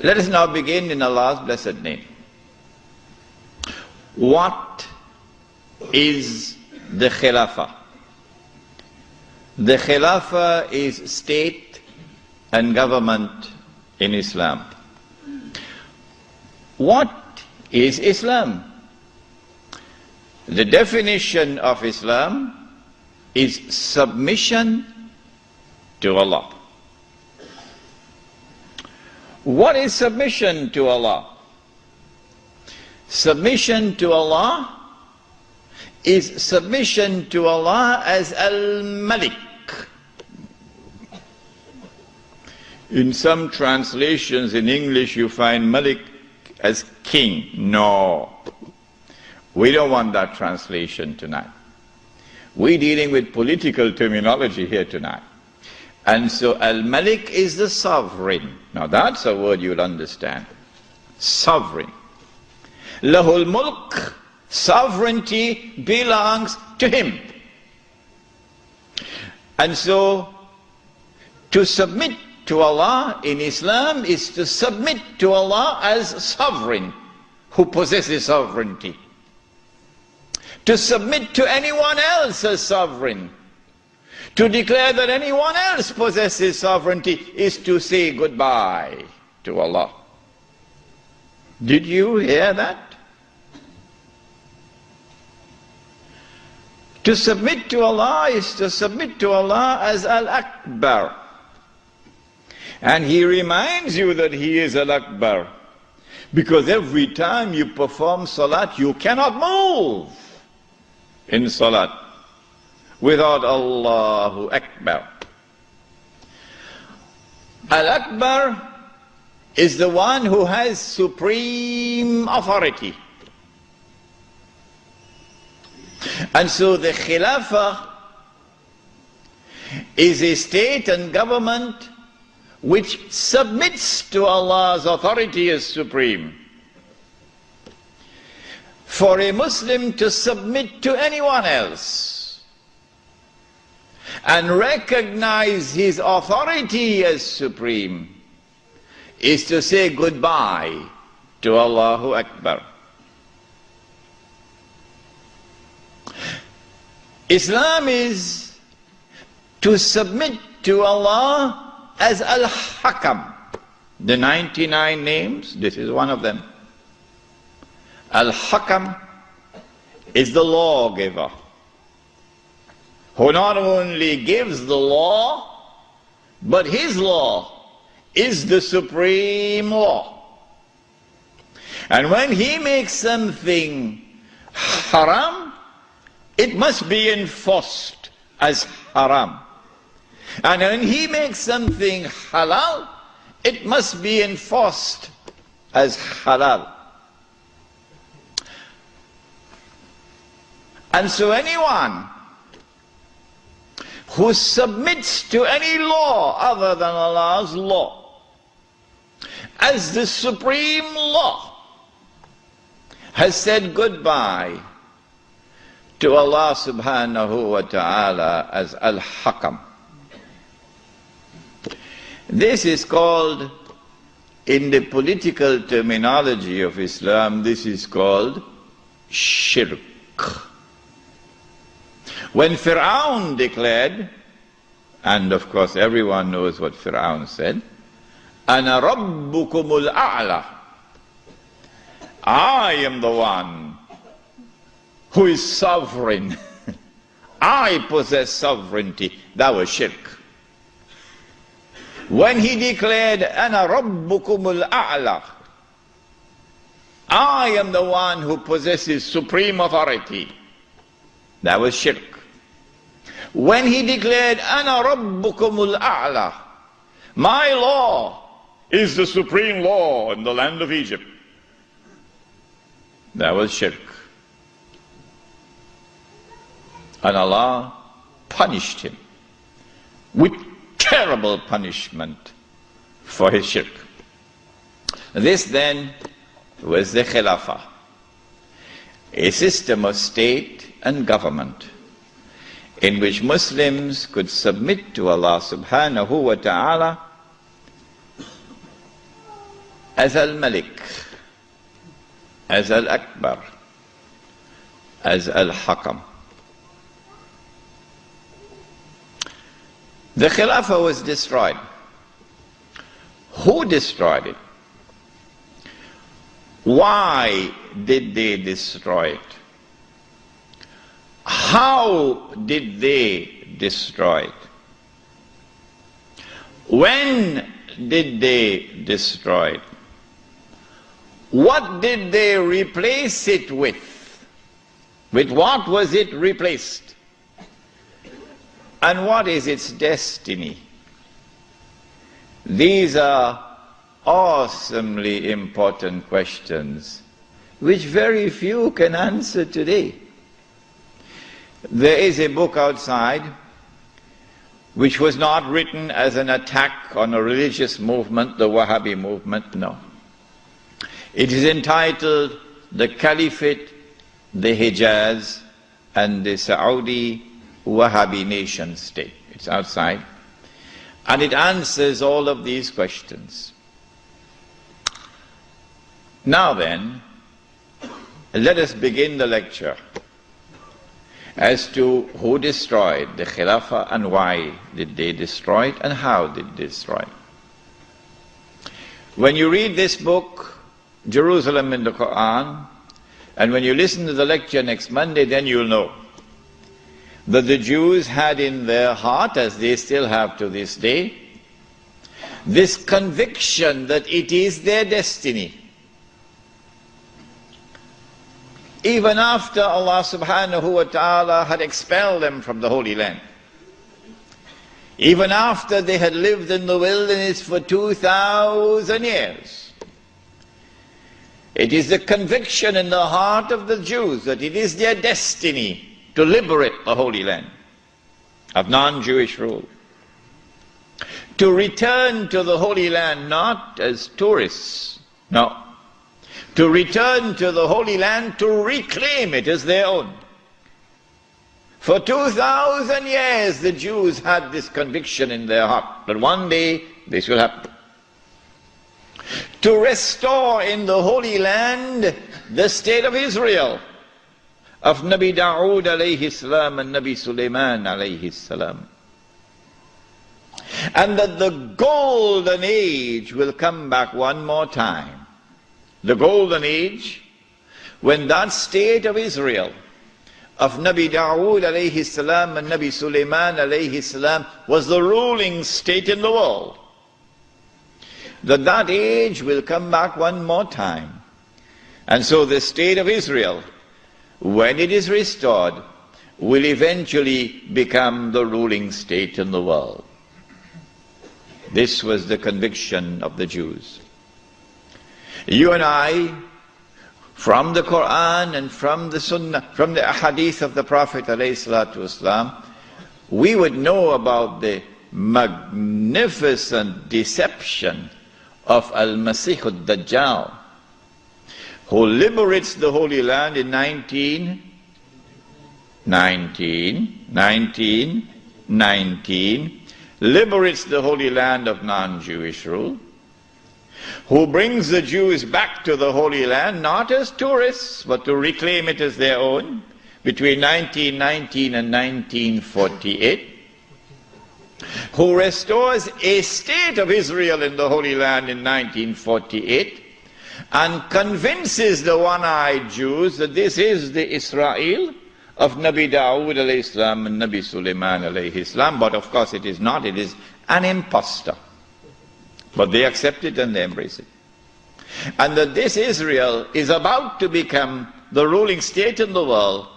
Let us now begin in Allah's blessed name. What is the Khilafah? The Khilafah is state and government in Islam. What is Islam? The definition of Islam is submission to Allah. What is submission to Allah? Submission to Allah is submission to Allah as Al-Malik. In some translations in English you find Malik as king. No. We don't want that translation tonight. We're dealing with political terminology here tonight. And so Al-Malik is the sovereign. Now that's a word you'll understand. Sovereign. Lahul Mulk, sovereignty belongs to him. And so to submit to Allah in Islam is to submit to Allah as sovereign who possesses sovereignty. To submit to anyone else as sovereign, to declare that anyone else possesses sovereignty, is to say goodbye to Allah. Did you hear that? To submit to Allah is to submit to Allah as Al-Akbar. And He reminds you that He is Al-Akbar. Because every time you perform salat, you cannot move in salat without Allahu Akbar. Al-Akbar is the one who has supreme authority. And so the Khilafah is a state and government which submits to Allah's authority as supreme. For a Muslim to submit to anyone else and recognize his authority as supreme is to say goodbye to Allahu Akbar. Islam is to submit to Allah as Al-Hakam. The 99 names, this is one of them. Al-Hakam is the lawgiver, who not only gives the law, but his law is the supreme law. And when he makes something haram, it must be enforced as haram. And when he makes something halal, it must be enforced as halal. And so anyone who submits to any law other than Allah's law as the supreme law has said goodbye to Allah subhanahu wa ta'ala as Al-Hakam. This is called, in the political terminology of Islam, this is called shirk. When Fir'aun declared, and of course everyone knows what Fir'aun said, Ana Rabbukumul A'la, I am the one who is sovereign. I possess sovereignty. That was shirk. When he declared, Ana Rabbukumul A'la, I am the one who possesses supreme authority, that was shirk. When he declared, Ana Rabbukumul A'la, my law is the supreme law in the land of Egypt, that was shirk. And Allah punished him with terrible punishment for his shirk. This then was the Khilafah, a system of state and government in which Muslims could submit to Allah subhanahu wa ta'ala as Al-Malik, as Al-Akbar, as Al-Hakam. The Khilafah was destroyed. Who destroyed it? Why did they destroy it? How did they destroy it? When did they destroy it? What did they replace it with? With what was it replaced? And what is its destiny? These are awesomely important questions which very few can answer today. There is a book outside which was not written as an attack on a religious movement, the Wahhabi movement, no. It is entitled The Caliphate, the Hijaz, and the Saudi Wahhabi Nation State. It's outside. And it answers all of these questions. Now then, let us begin the lecture as to who destroyed the Khilafah and why did they destroy it and how did they destroy it. When you read this book, Jerusalem in the Quran, and when you listen to the lecture next Monday, then you'll know that the Jews had in their heart, as they still have to this day, this conviction that it is their destiny. Even after Allah subhanahu wa ta'ala had expelled them from the Holy Land, even after they had lived in the wilderness for 2,000 years, it is the conviction in the heart of the Jews that it is their destiny to liberate the Holy Land of non-Jewish rule, to return to the Holy Land not as tourists, no, to return to the Holy Land to reclaim it as their own. For 2,000 years the Jews had this conviction in their heart that one day this will happen. To restore in the Holy Land the state of Israel, of Nabi Dawood alayhi salam and Nabi Sulaiman alayhi salam. And that the golden age will come back one more time. The golden age, when that state of Israel, of Nabi Dawood alayhi salam and Nabi Sulaiman alayhi salam, was the ruling state in the world. That age will come back one more time. And so the state of Israel, when it is restored, will eventually become the ruling state in the world. This was the conviction of the Jews. You and I, from the Quran and from the Sunnah, from the Ahadith of the Prophet ﷺ, we would know about the magnificent deception of Al-Masih al-Dajjal, who liberates the Holy Land in 1919, liberates the Holy Land of non-Jewish rule, who brings the Jews back to the Holy Land, not as tourists, but to reclaim it as their own, between 1919 and 1948, who restores a state of Israel in the Holy Land in 1948, and convinces the one-eyed Jews that this is the Israel of Nabi Dawood alayhi salam and Nabi Sulaiman alayhi salam, but of course it is not, it is an impostor. But they accept it and they embrace it. And that this Israel is about to become the ruling state in the world,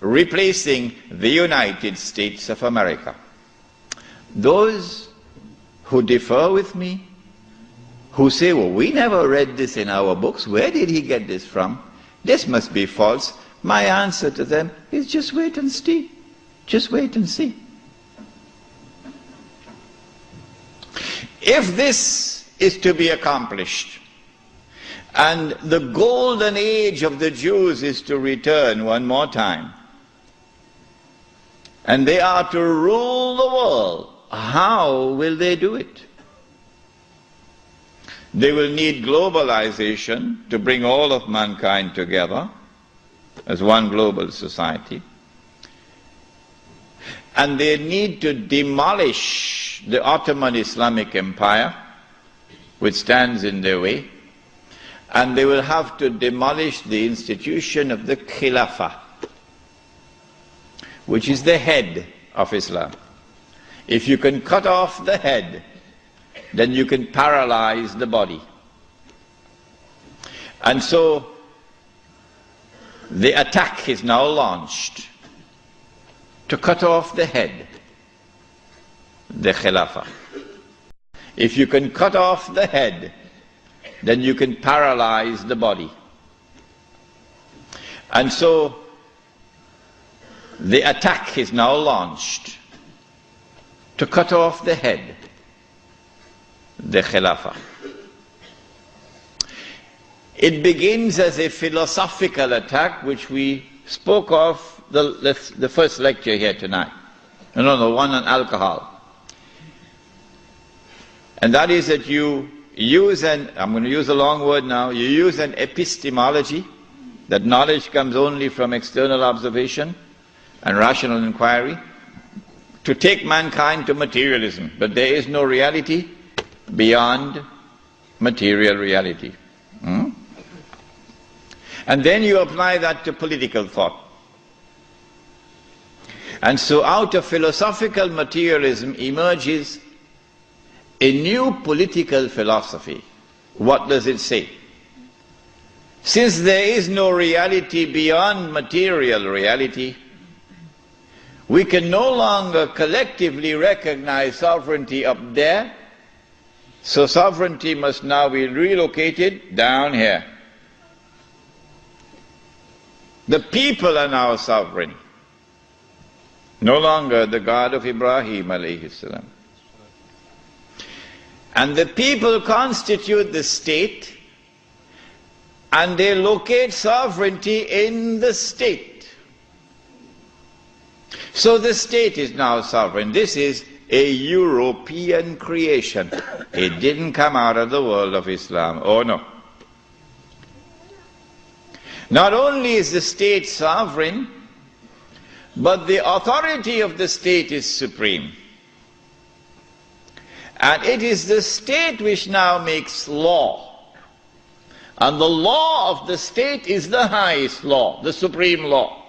replacing the United States of America. Those who differ with me, who say, well, we never read this in our books, where did he get this from? This must be false. My answer to them is just wait and see. Just wait and see. If this is to be accomplished, and the golden age of the Jews is to return one more time, and they are to rule the world, how will they do it? They will need globalization to bring all of mankind together as one global society. And they need to demolish the Ottoman Islamic Empire, which stands in their way. And they will have to demolish the institution of the Khilafah, which is the head of Islam. If you can cut off the head, then you can paralyze the body. And so the attack is now launched to cut off the head, the Khilafah. If you can cut off the head, then you can paralyze the body. And so the attack is now launched to cut off the head, the Khilafah. It begins as a philosophical attack, which we spoke of the first lecture here tonight. No, the one on alcohol. And that is that you use I'm going to use a long word now, you use an epistemology, that knowledge comes only from external observation and rational inquiry, to take mankind to materialism. But there is no reality beyond material reality. And then you apply that to political thought. And so out of philosophical materialism emerges a new political philosophy. What does it say? Since there is no reality beyond material reality, we can no longer collectively recognize sovereignty up there, so sovereignty must now be relocated down here. The people are now sovereign, no longer the God of Ibrahim alayhi salam. And the people constitute the state, and they locate sovereignty in the state. So the state is now sovereign. This is a European creation. It didn't come out of the world of Islam. Oh no. Not only is the state sovereign, but the authority of the state is supreme. And it is the state which now makes law. And the law of the state is the highest law, the supreme law.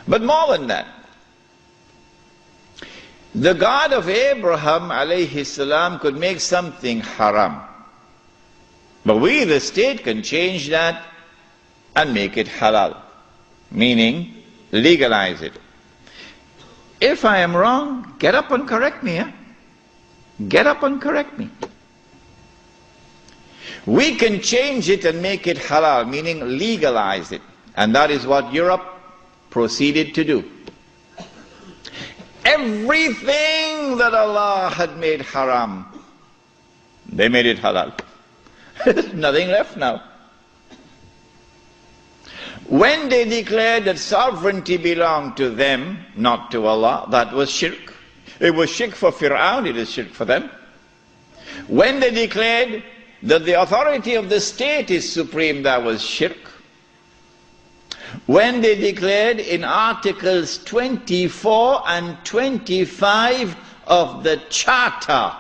But more than that, the God of Abraham alayhi salam could make something haram. But we, the state, can change that and make it halal, meaning legalize it. If I am wrong, get up and correct me. Get up and correct me. We can change it and make it halal, meaning legalize it. And that is what Europe proceeded to do. Everything that Allah had made haram, they made it halal. There's nothing left now. When they declared that sovereignty belonged to them, not to Allah, that was shirk. It was shirk for Fir'aun, it is shirk for them. When they declared that the authority of the state is supreme, that was shirk. When they declared in Articles 24 and 25 of the Charter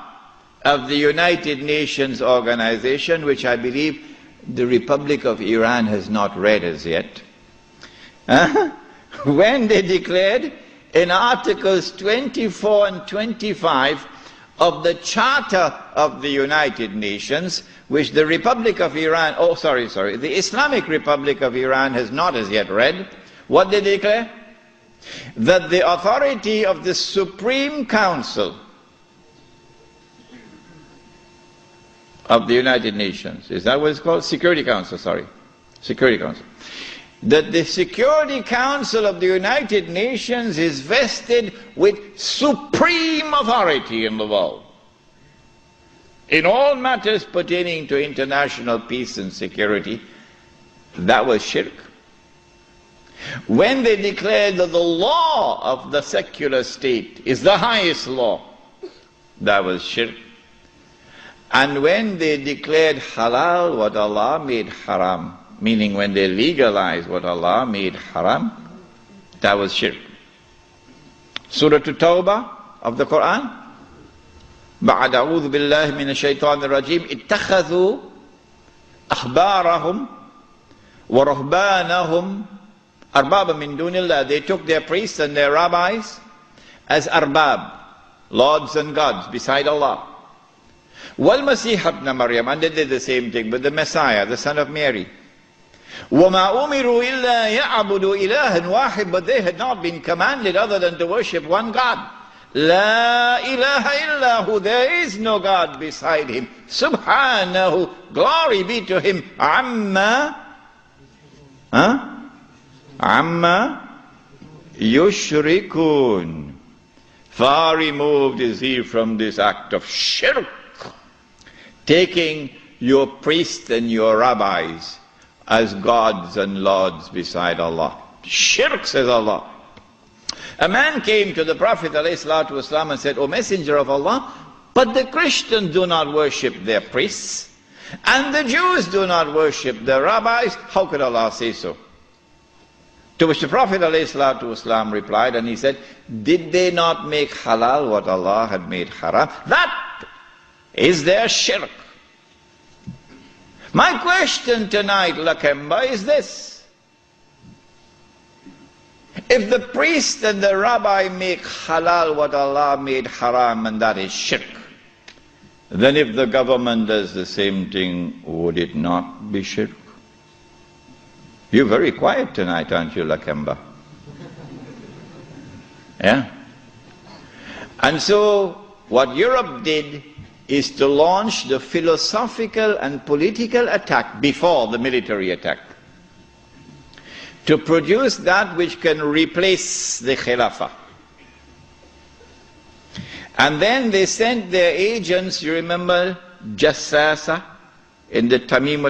of the United Nations Organization, which I believe the Republic of Iran has not read as yet. When they declared in Articles 24 and 25 of the Charter of the United Nations, which the Republic of Iran, the Islamic Republic of Iran has not as yet read, what they declare? That the authority of the Supreme Council of the United Nations, is that what it's called? Security Council, Security Council. That the Security Council of the United Nations is vested with supreme authority in the world, in all matters pertaining to international peace and security. That was shirk. When they declared that the law of the secular state is the highest law, that was shirk. And when they declared halal what Allah made haram, meaning when they legalized what Allah made haram, that was shirk. Surah At-Tawbah of the Quran, بعد أعوذ بالله من الشيطان الرجيم اتخذوا أحبارهم ورهبانهم أربابا من دون الله. They took their priests and their rabbis as arbab, lords and gods beside Allah. وَالْمَسِيحَ ابْنَ مَرْيَمَ, and they did the same thing with the Messiah, the son of Mary. وَمَا أُمِرُوا إِلَّا يَعْبُدُوا إِلَهًا وَاحِدًا, but they had not been commanded other than to worship one God. لا إله إلا هو, there is no God beside him. Subhanahu, glory be to him. Amma yushrikun. Far removed is he from this act of shirk, taking your priests and your rabbis as gods and lords beside Allah. Shirk, says Allah. A man came to the Prophet ﷺ and said, O Messenger of Allah, but the Christians do not worship their priests, and the Jews do not worship their rabbis. How could Allah say so? To which the Prophet ﷺ replied, and he said, did they not make halal what Allah had made haram? That is their shirk. My question tonight, Lakemba, is this. If the priest and the rabbi make halal what Allah made haram, and that is shirk, then if the government does the same thing, would it not be shirk? You're very quiet tonight, aren't you, Lakemba? Yeah? And so, what Europe did is to launch the philosophical and political attack before the military attack, to produce that which can replace the Khilafah. And then they sent their agents, you remember Jassasa in the Tamim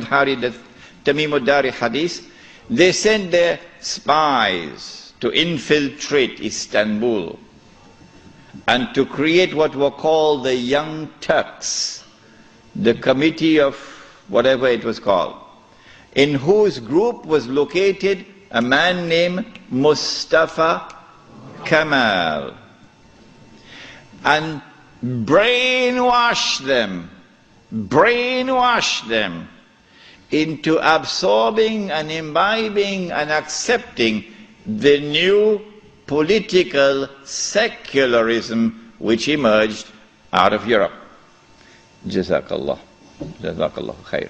al-Dari hadith, they sent their spies to infiltrate Istanbul and to create what were called the Young Turks, the committee of whatever it was called, in whose group was located a man named Mustafa Kemal, and brainwash them into absorbing and imbibing and accepting the new political secularism which emerged out of Europe. Jazakallah. Jazakallah khair.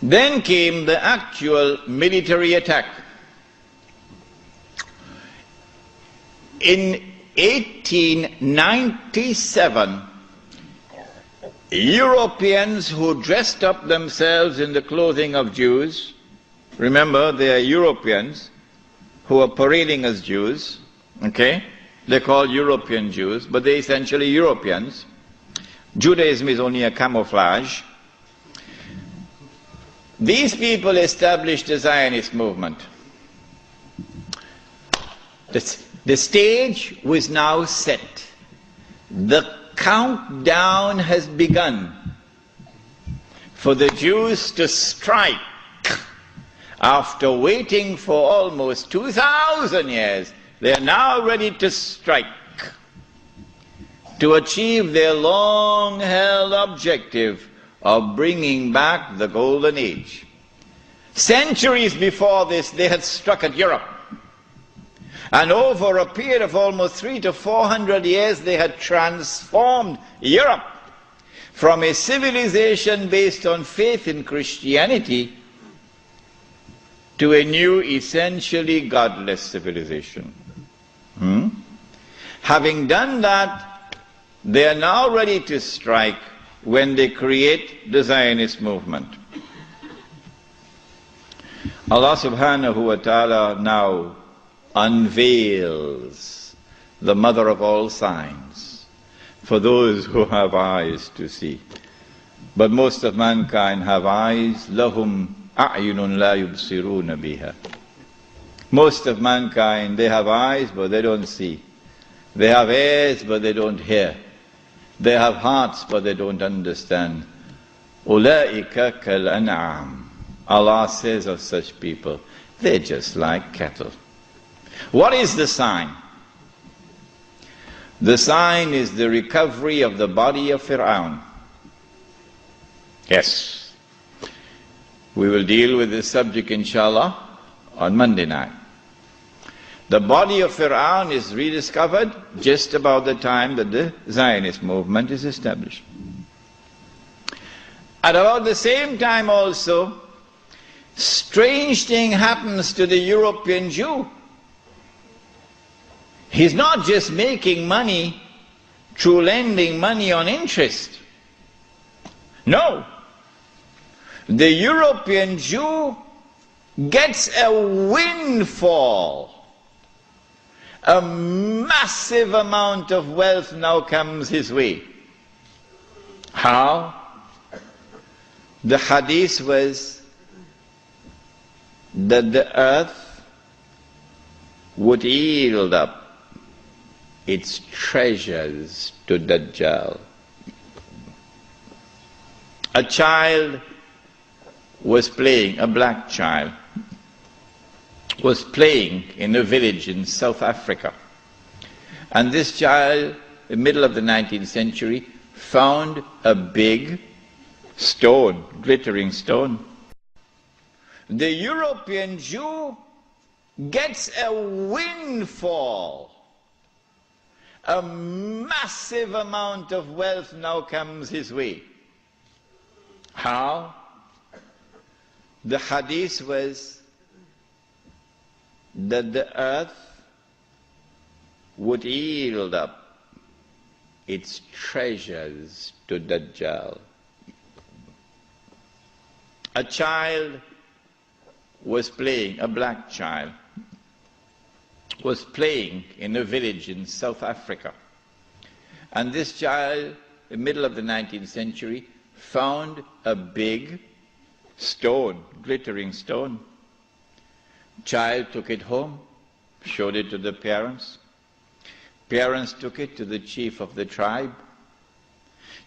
Then came the actual military attack. In 1897, Europeans who dressed up themselves in the clothing of Jews, remember they are Europeans who are parading as Jews, okay? They're called European Jews, but they're essentially Europeans. Judaism is only a camouflage. These people established the Zionist movement. The stage was now set. The countdown has begun for the Jews to strike. After waiting for almost 2,000 years, they are now ready to strike to achieve their long-held objective of bringing back the Golden Age. Centuries before this, they had struck at Europe. And over a period of almost 300 to 400 years, they had transformed Europe from a civilization based on faith in Christianity to a new, essentially godless civilization. Having done that, they are now ready to strike when they create the Zionist movement. Allah subhanahu wa ta'ala now unveils the mother of all signs for those who have eyes to see. But most of mankind have eyes, lahum a'yunun la yubsiruna biha. Most of mankind, they have eyes but they don't see. They have ears but they don't hear. They have hearts but they don't understand. Ulaika kal an'am. Allah says of such people, they're just like cattle. What is the sign? The sign is the recovery of the body of Fir'aun. Yes. We will deal with this subject, inshallah, on Monday night. The body of Fir'aun is rediscovered just about the time that the Zionist movement is established. At about the same time also, strange thing happens to the European Jew. He's not just making money through lending money on interest. No. The European Jew gets a windfall. A massive amount of wealth now comes his way. How? The hadith was that the earth would yield up its treasures to Dajjal. A child was playing, a black child, was playing in a village in South Africa. And this child, in the middle of the 19th century, found a big stone, glittering stone. The European Jew gets a windfall. A massive amount of wealth now comes his way. How? The hadith was that the earth would yield up its treasures to Dajjal. A child was playing, a black child, was playing in a village in South Africa. And this child, in the middle of the 19th century, found a big stone, glittering stone. Child took it home, showed it to the parents. Parents took it to the chief of the tribe.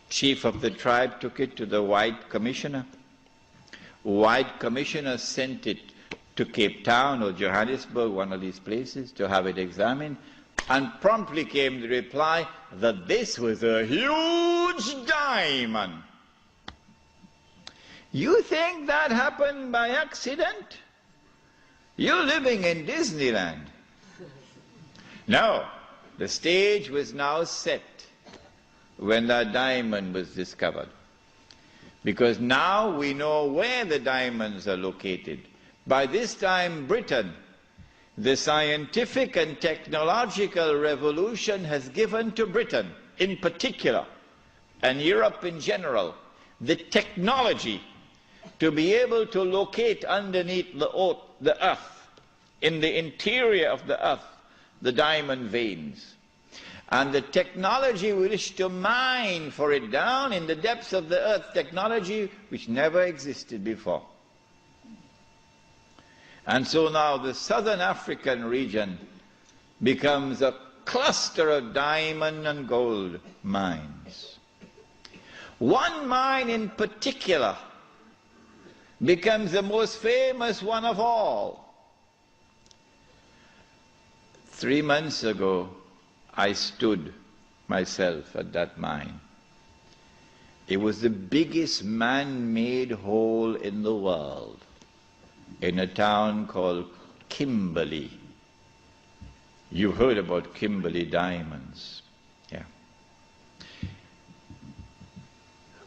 Chief of the tribe took it to the white commissioner. White commissioner sent it to Cape Town or Johannesburg, one of these places, to have it examined, and promptly came the reply that this was a huge diamond. You think that happened by accident? You're living in Disneyland. No, the stage was now set when that diamond was discovered. Because now we know where the diamonds are located. By this time, Britain, the scientific and technological revolution has given to Britain in particular, and Europe in general, the technology to be able to locate underneath the earth, in the interior of the earth, the diamond veins. And the technology we wish to mine for it down in the depths of the earth, technology which never existed before. And so now the southern African region becomes a cluster of diamond and gold mines. One mine in particular becomes the most famous one of all. 3 months ago, I stood myself at that mine. It was the biggest man-made hole in the world, in a town called Kimberley. You heard about Kimberley diamonds. Yeah.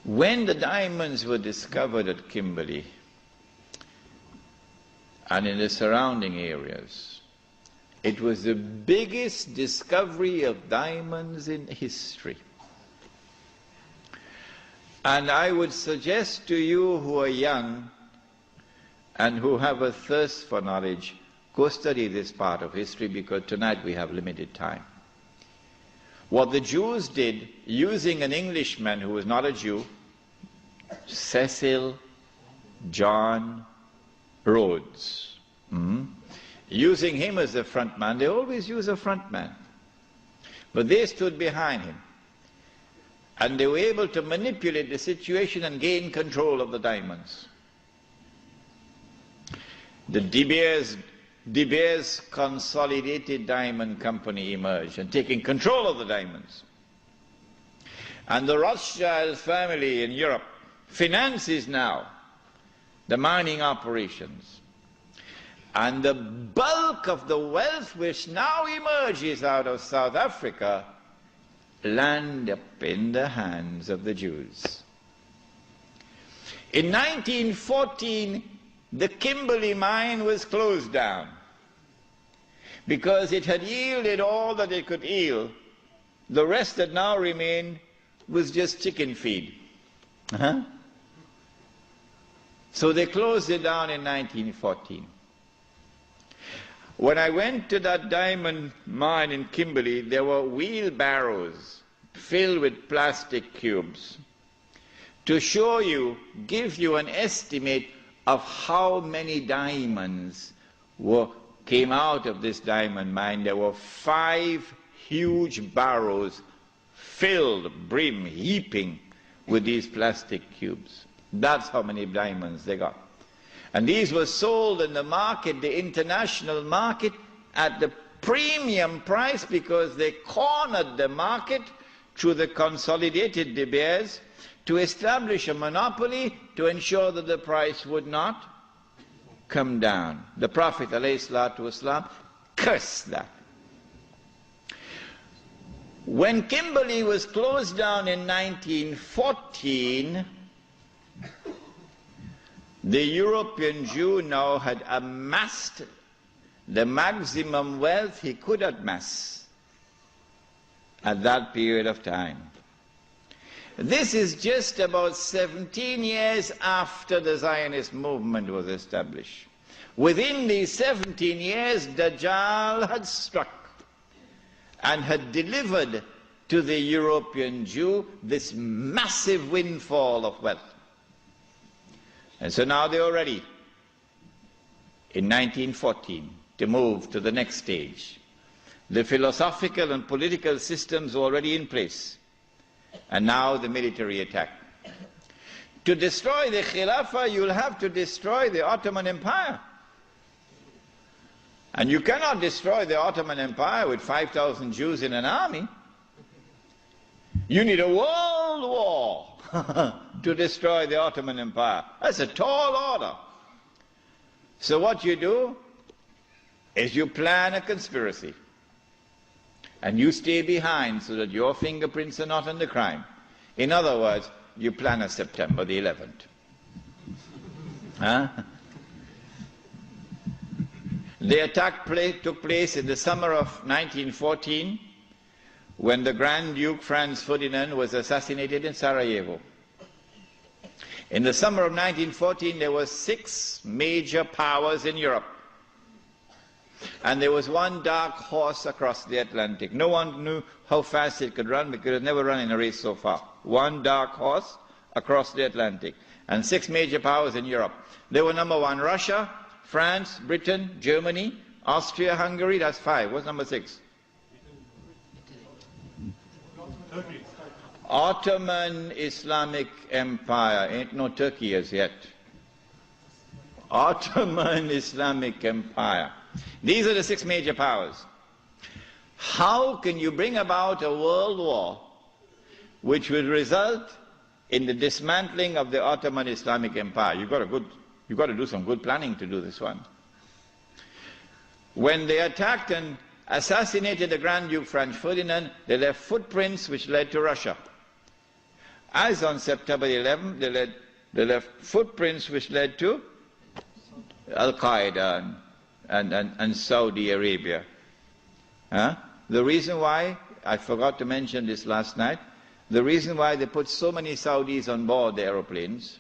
When the diamonds were discovered at Kimberley and in the surrounding areas, it was the biggest discovery of diamonds in history. And I would suggest to you who are young and who have a thirst for knowledge, go study this part of history, because tonight we have limited time. What the Jews did, using an Englishman who was not a Jew, Cecil John Rhodes. using him as a front man. They always use a front man. But they stood behind him. And they were able to manipulate the situation and gain control of the diamonds. The De Beers Consolidated Diamond Company emerged and taking control of the diamonds. And the Rothschild family in Europe finances now the mining operations. And the bulk of the wealth which now emerges out of South Africa land up in the hands of the Jews. In 1914, the Kimberley mine was closed down because it had yielded all that it could yield. The rest that now remained was just chicken feed. So they closed it down in 1914. When I went to that diamond mine in Kimberley, there were wheelbarrows filled with plastic cubes to show you, give you an estimate of how many diamonds came out of this diamond mine. There were 5 huge barrows filled, brim, heaping with these plastic cubes. That's how many diamonds they got. And these were sold in the market, the international market, at the premium price because they cornered the market through the consolidated De Beers to establish a monopoly to ensure that the price would not come down. The Prophet ﷺ cursed that. When Kimberley was closed down in 1914, the European Jew now had amassed the maximum wealth he could amass at that period of time. This is just about 17 years after the Zionist movement was established. Within these 17 years, Dajjal had struck and had delivered to the European Jew this massive windfall of wealth. And so now they are ready in 1914 to move to the next stage. The philosophical and political systems are already in place. And now the military attack. To destroy the Khilafah, you'll have to destroy the Ottoman Empire. And you cannot destroy the Ottoman Empire with 5,000 Jews in an army. You need a world war to destroy the Ottoman Empire. That's a tall order. So what you do is you plan a conspiracy. And you stay behind so that your fingerprints are not on the crime. In other words, you plan a September the 11th. The attack took place in the summer of 1914 when the Grand Duke Franz Ferdinand was assassinated in Sarajevo. In the summer of 1914 there were 6 major powers in Europe. And there was one dark horse across the Atlantic. No one knew how fast it could run because it had never run in a race so far. One dark horse across the Atlantic. And 6 major powers in Europe. They were number 1, Russia, France, Britain, Germany, Austria, Hungary. That's 5. What's number 6? Turkey. Ottoman Islamic Empire. Ain't no Turkey as yet. Ottoman Islamic Empire. These are the 6 major powers. How can you bring about a world war which will result in the dismantling of the Ottoman Islamic Empire? You've got to do some good planning to do this one. When they attacked and assassinated the Grand Duke Franz Ferdinand, they left footprints which led to Russia. As on September 11, they left footprints which led to Al-Qaeda and Saudi Arabia. The reason why, I forgot to mention this last night, the reason why they put so many Saudis on board the aeroplanes.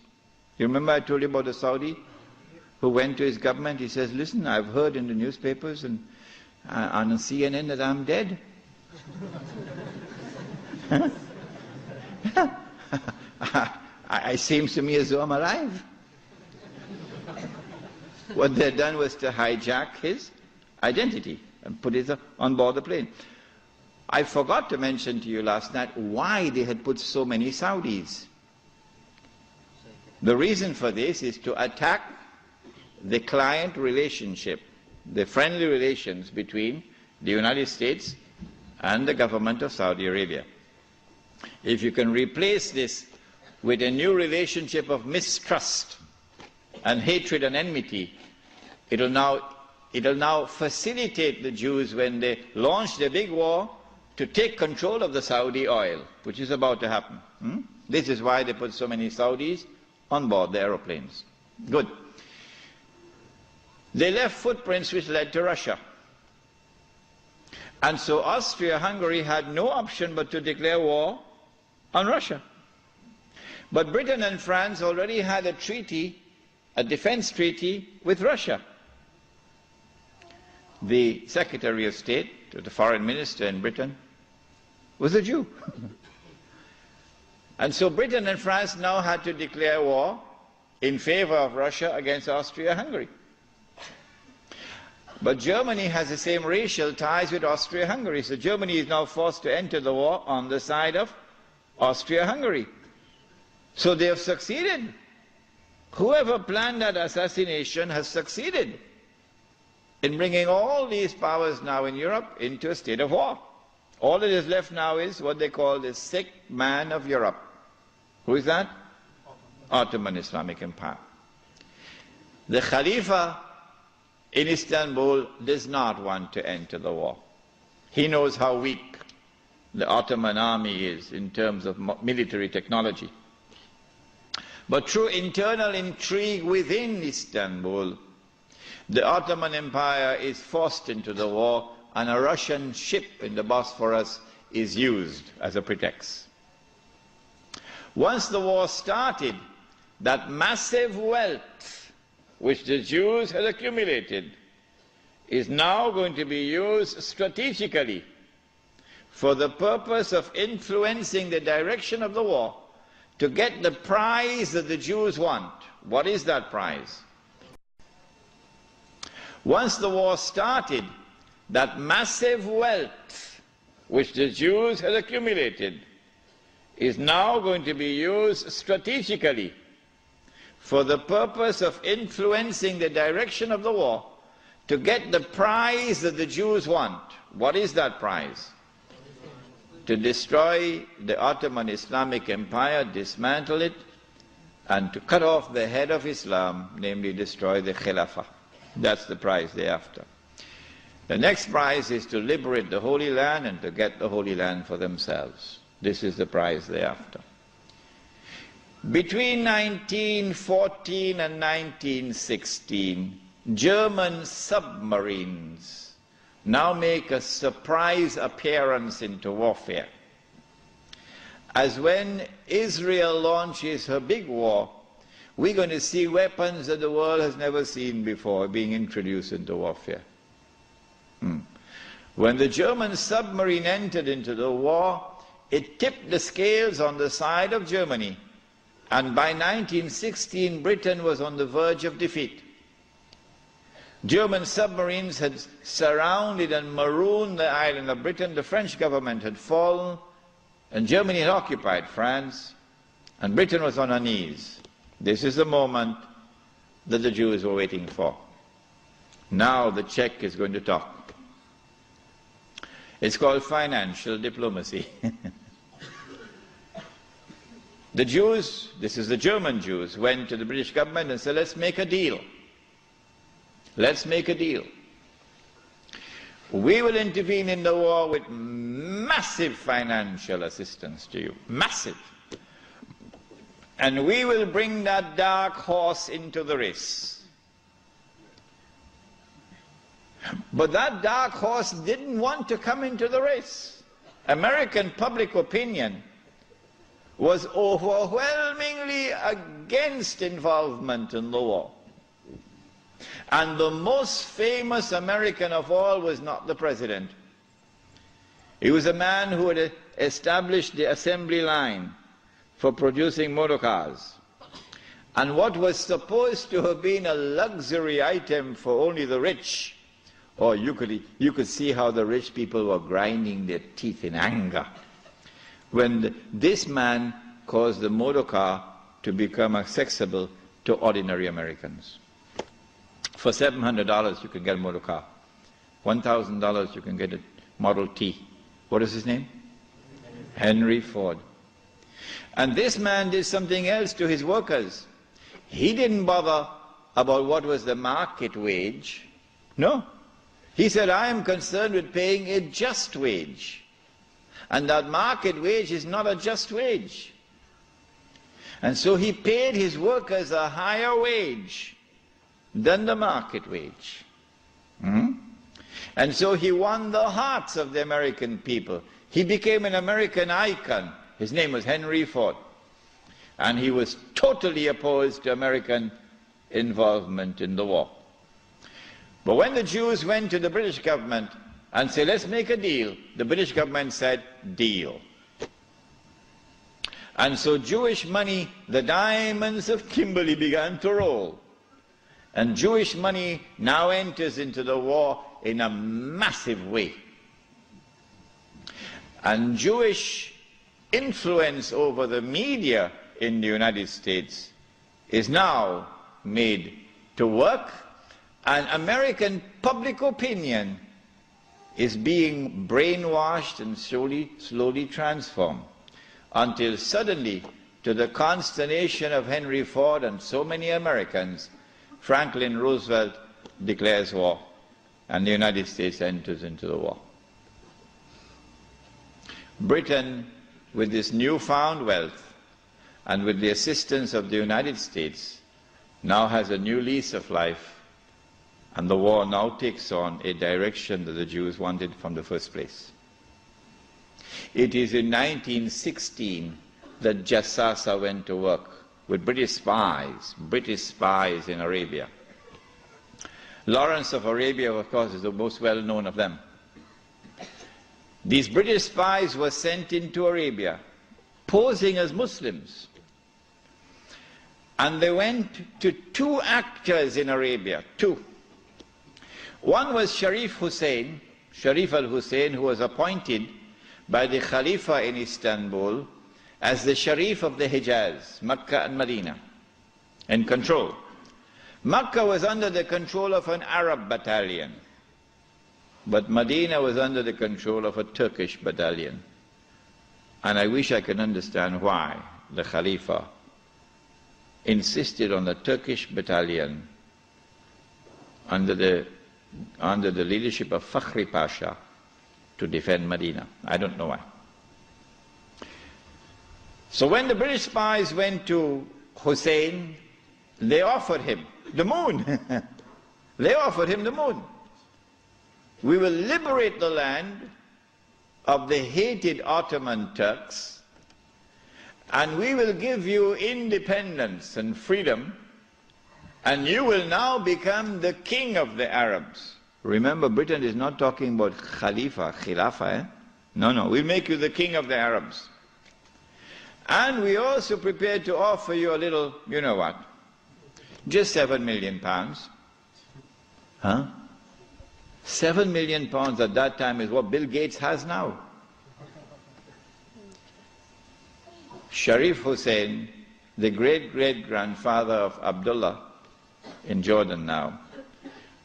You remember I told you about the Saudi who went to his government? He says, listen, I've heard in the newspapers and on CNN that I'm dead. It seems to me as though I'm alive. What they'd done was to hijack his identity and put it on board the plane. I forgot to mention to you last night why they had put so many Saudis. The reason for this is to attack the client relationship, the friendly relations between the United States and the government of Saudi Arabia. If you can replace this with a new relationship of mistrust and hatred and enmity, it'll now facilitate the Jews when they launch their big war to take control of the Saudi oil, which is about to happen. This is why they put so many Saudis on board the aeroplanes. Good. They left footprints which led to Russia. And so Austria-Hungary had no option but to declare war on Russia. But Britain and France already had a treaty, a defense treaty with Russia. The Secretary of State, the Foreign Minister in Britain, was a Jew. And so Britain and France now had to declare war in favor of Russia against Austria-Hungary. But Germany has the same racial ties with Austria-Hungary, so Germany is now forced to enter the war on the side of Austria-Hungary. So they have succeeded. Whoever planned that assassination has succeeded in bringing all these powers now in Europe into a state of war. All that is left now is what they call the sick man of Europe. Who is that? Ottoman Islamic Empire. The Khalifa in Istanbul does not want to enter the war. He knows how weak the Ottoman army is in terms of military technology. But through internal intrigue within Istanbul, the Ottoman Empire is forced into the war, and a Russian ship in the Bosphorus is used as a pretext. Once the war started, that massive wealth which the Jews had accumulated is now going to be used strategically for the purpose of influencing the direction of the war to get the prize that the Jews want. What is that prize? Once the war started, that massive wealth which the Jews had accumulated is now going to be used strategically for the purpose of influencing the direction of the war to get the prize that the Jews want. What is that prize? To destroy the Ottoman Islamic Empire, dismantle it, and to cut off the head of Islam, namely destroy the Khilafah. That's the prize they're after. The next prize is to liberate the Holy Land and to get the Holy Land for themselves. This is the prize they're after. Between 1914 and 1916, German submarines now make a surprise appearance into warfare. As when Israel launches her big war, we're going to see weapons that the world has never seen before being introduced into warfare. When the German submarine entered into the war, it tipped the scales on the side of Germany, and by 1916 Britain was on the verge of defeat. German submarines had surrounded and marooned the island of Britain. The French government had fallen, and Germany had occupied France, and Britain was on her knees. This is the moment that the Jews were waiting for. Now the Czech is going to talk. It's called financial diplomacy. The Jews, this is the German Jews, went to the British government and said, let's make a deal. Let's make a deal. We will intervene in the war with massive financial assistance to you. Massive. And we will bring that dark horse into the race. But that dark horse didn't want to come into the race. American public opinion was overwhelmingly against involvement in the war. And the most famous American of all was not the president. He was a man who had established the assembly line for producing motor cars. And what was supposed to have been a luxury item for only the rich Or you could see how the rich people were grinding their teeth in anger when this man caused the motor car to become accessible to ordinary Americans. For $700 you can get a motor car. $1,000 you can get a Model T. What is his name? Henry Ford. And this man did something else to his workers. He didn't bother about what was the market wage. No. He said, I am concerned with paying a just wage. And that market wage is not a just wage. And so he paid his workers a higher wage than the market wage. And so he won the hearts of the American people. He became an American icon. His name was Henry Ford. And he was totally opposed to American involvement in the war. But when the Jews went to the British government and said, let's make a deal, the British government said, deal. And so Jewish money, the diamonds of Kimberley, began to roll. And Jewish money now enters into the war in a massive way. And Jewish influence over the media in the United States is now made to work, and American public opinion is being brainwashed and slowly transformed, until suddenly, to the consternation of Henry Ford and so many Americans, Franklin Roosevelt declares war, and the United States enters into the war. Britain, with this newfound wealth, and with the assistance of the United States, now has a new lease of life, and the war now takes on a direction that the Jews wanted from the first place. It is in 1916 that Jassasa went to work with British spies in Arabia. Lawrence of Arabia, of course, is the most well-known of them. These British spies were sent into Arabia, posing as Muslims. And they went to two actors in Arabia, two. One was Sharif al-Hussein, who was appointed by the Khalifa in Istanbul as the Sharif of the Hijaz, Mecca and Medina, in control. Mecca was under the control of an Arab battalion, but Medina was under the control of a Turkish battalion. And I wish I could understand why the Khalifa insisted on the Turkish battalion under the leadership of Fakhri Pasha to defend Medina. I don't know why. So when the British spies went to Hussein, they offered him the moon. They offered him the moon. We will liberate the land of the hated Ottoman Turks, and we will give you independence and freedom, and you will now become the king of the Arabs. Remember, Britain is not talking about Khilafah. No, we'll make you the king of the Arabs. And we also prepared to offer you a little, you know what, just £7 million. Huh? £7 million at that time is what Bill Gates has now. Sharif Hussein, the great-great-grandfather of Abdullah in Jordan now,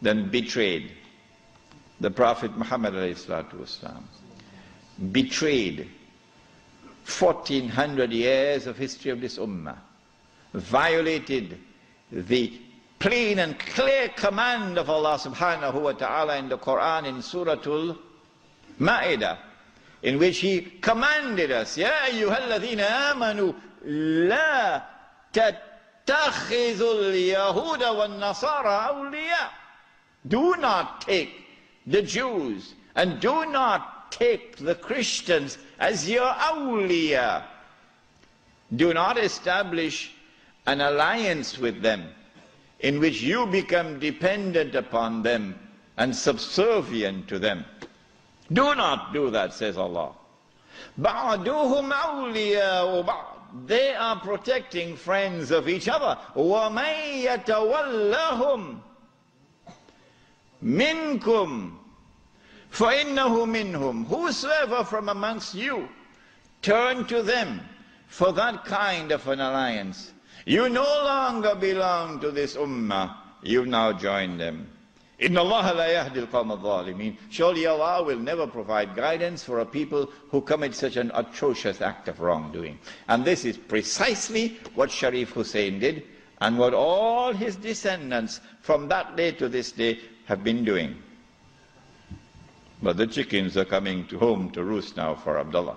then betrayed the Prophet Muhammad ﷺ, betrayed 1400 years of history of this ummah, violated the plain and clear command of Allah subhanahu wa ta'ala in the Quran in Suratul Ma'idah, in which He commanded us, Ya ayyuhalladhina amanu la tattakhidhul yahuda wan nasara awliya. Do not take the Jews and do not take the Christians as your awliya. Do not establish an alliance with them in which you become dependent upon them and subservient to them. Do not do that, says Allah. بَعْدُهُمْ أَوْلِيَاءُ بَعْضٍ. They are protecting friends of each other. وَمَنْ يَتَوَلَّهُمْ minkum فَإِنَّهُ مِنْهُمْ. Whosoever from amongst you turn to them for that kind of an alliance, you no longer belong to this ummah, you've now joined them. إِنَّ اللَّهَ لَا يَهْدِي الْقَوْمَ الظَّالِمِينَ. Surely Allah will never provide guidance for a people who commit such an atrocious act of wrongdoing. And this is precisely what Sharif Hussein did, and what all his descendants from that day to this day have been doing. But the chickens are coming home to roost now for Abdullah.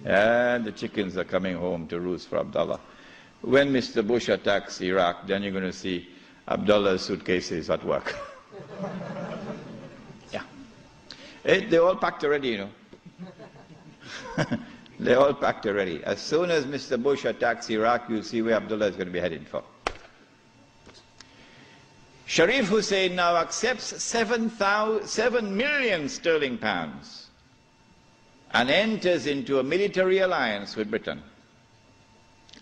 And the chickens are coming home to roost for Abdullah. When Mr. Bush attacks Iraq, then you're going to see Abdullah's suitcases at work. Yeah. They're all packed already, you know. They're all packed already. As soon as Mr. Bush attacks Iraq, you'll see where Abdullah is going to be heading for. Sharif Hussein now accepts 7 million sterling pounds and enters into a military alliance with Britain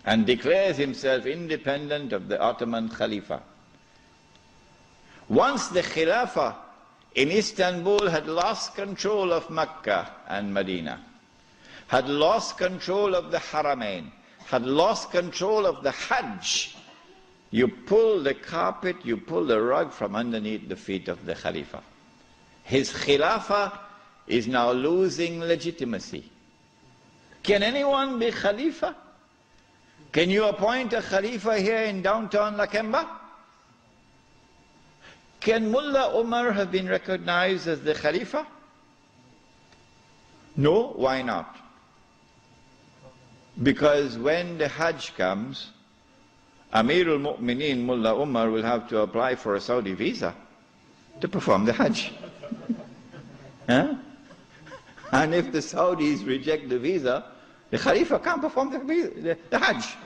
and declares himself independent of the Ottoman Khalifa. Once the Khilafah in Istanbul had lost control of Mecca and Medina, had lost control of the Haramain, had lost control of the Hajj, you pull the carpet, you pull the rug from underneath the feet of the Khalifa. His Khilafah is now losing legitimacy. Can anyone be Khalifa? Can you appoint a Khalifa here in downtown Lakemba? Can Mullah Umar have been recognized as the Khalifa? No, why not? Because when the Hajj comes, Amirul Mu'mineen Mullah Umar will have to apply for a Saudi visa to perform the Hajj. Huh? And if the Saudis reject the visa, the Khalifa can't perform the Hajj.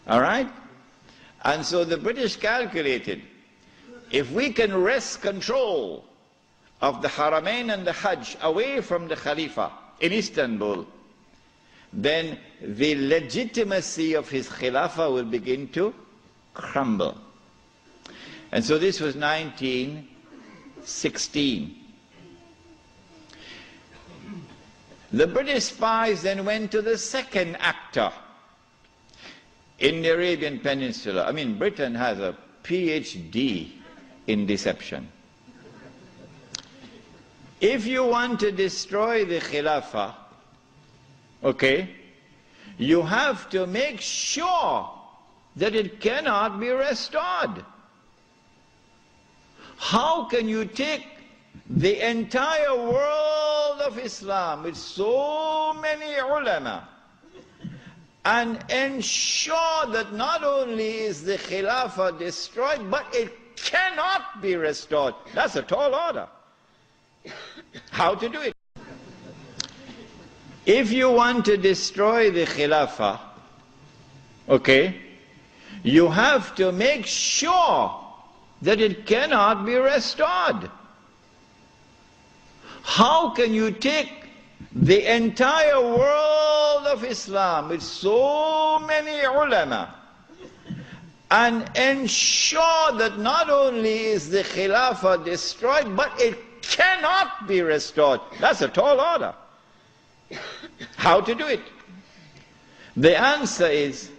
All right? And so the British calculated, if we can wrest control of the Haramain and the Hajj away from the Khalifa in Istanbul, then the legitimacy of his Khilafah will begin to crumble. And so this was 1916. The British spies then went to the second actor in the Arabian Peninsula. I mean, Britain has a PhD in deception. If you want to destroy the Khilafah, okay, you have to make sure that it cannot be restored. How can you take the entire world of Islam with so many ulama and ensure that not only is the Khilafah destroyed, but it cannot be restored? That's a tall order. How to do it? If you want to destroy the Khilafah, okay, you have to make sure that it cannot be restored. How can you take the entire world of Islam with so many ulama and ensure that not only is the Khilafah destroyed, but it cannot be restored? That's a tall order. How to do it? The answer is,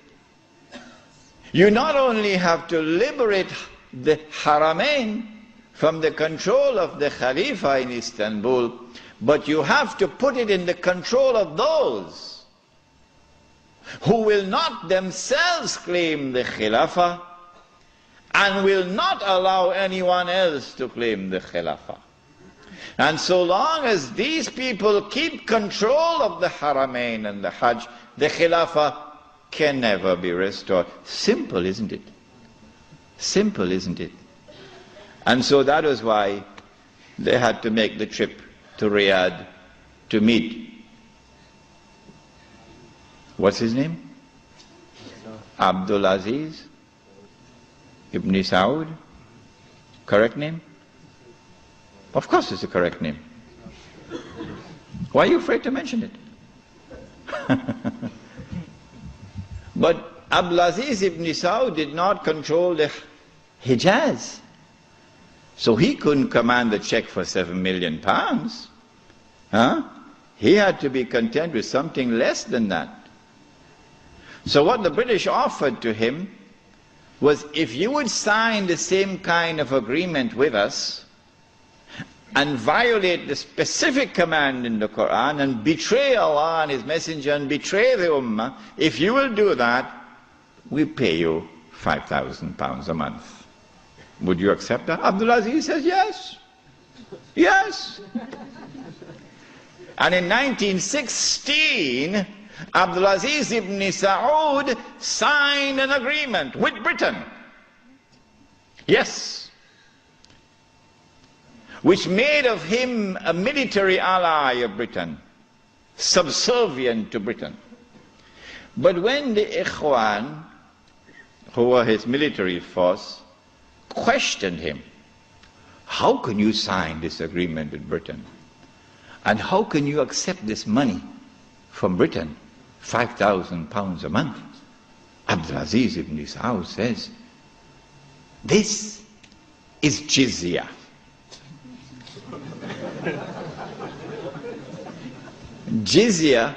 you not only have to liberate the Haramain from the control of the Khalifa in Istanbul, but you have to put it in the control of those who will not themselves claim the Khilafah and will not allow anyone else to claim the Khilafah. And so long as these people keep control of the Haramain and the Hajj, the Khilafah can never be restored. Simple, isn't it? Simple, isn't it? And so that was why they had to make the trip to Riyadh to meet. What's his name? Abdul Aziz Ibn Saud. Correct name? Of course it's the correct name. Why are you afraid to mention it? But Abdul Aziz Ibn Saud did not control the Hijaz. So he couldn't command a check for £7 million. Huh? He had to be content with something less than that. So what the British offered to him was, if you would sign the same kind of agreement with us and violate the specific command in the Quran and betray Allah and His Messenger and betray the Ummah, if you will do that, we pay you £5,000 a month. Would you accept that? Abdul Aziz says yes. Yes. And in 1916, Abdul Aziz ibn Saud signed an agreement with Britain. Yes. Which made of him a military ally of Britain, subservient to Britain. But when the Ikhwan, who were his military force, questioned him, how can you sign this agreement with Britain? And how can you accept this money from Britain, £5,000 a month? Abdul Aziz ibn Saud says, this is jizya. Jizya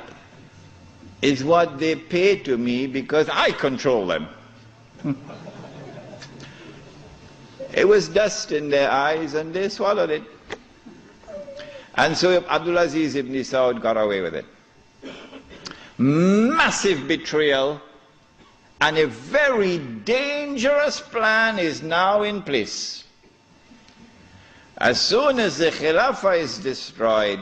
is what they pay to me because I control them. It was dust in their eyes and they swallowed it. And so Abdul Aziz ibn Saud got away with it. Massive betrayal, and a very dangerous plan is now in place. As soon as the Khilafah is destroyed,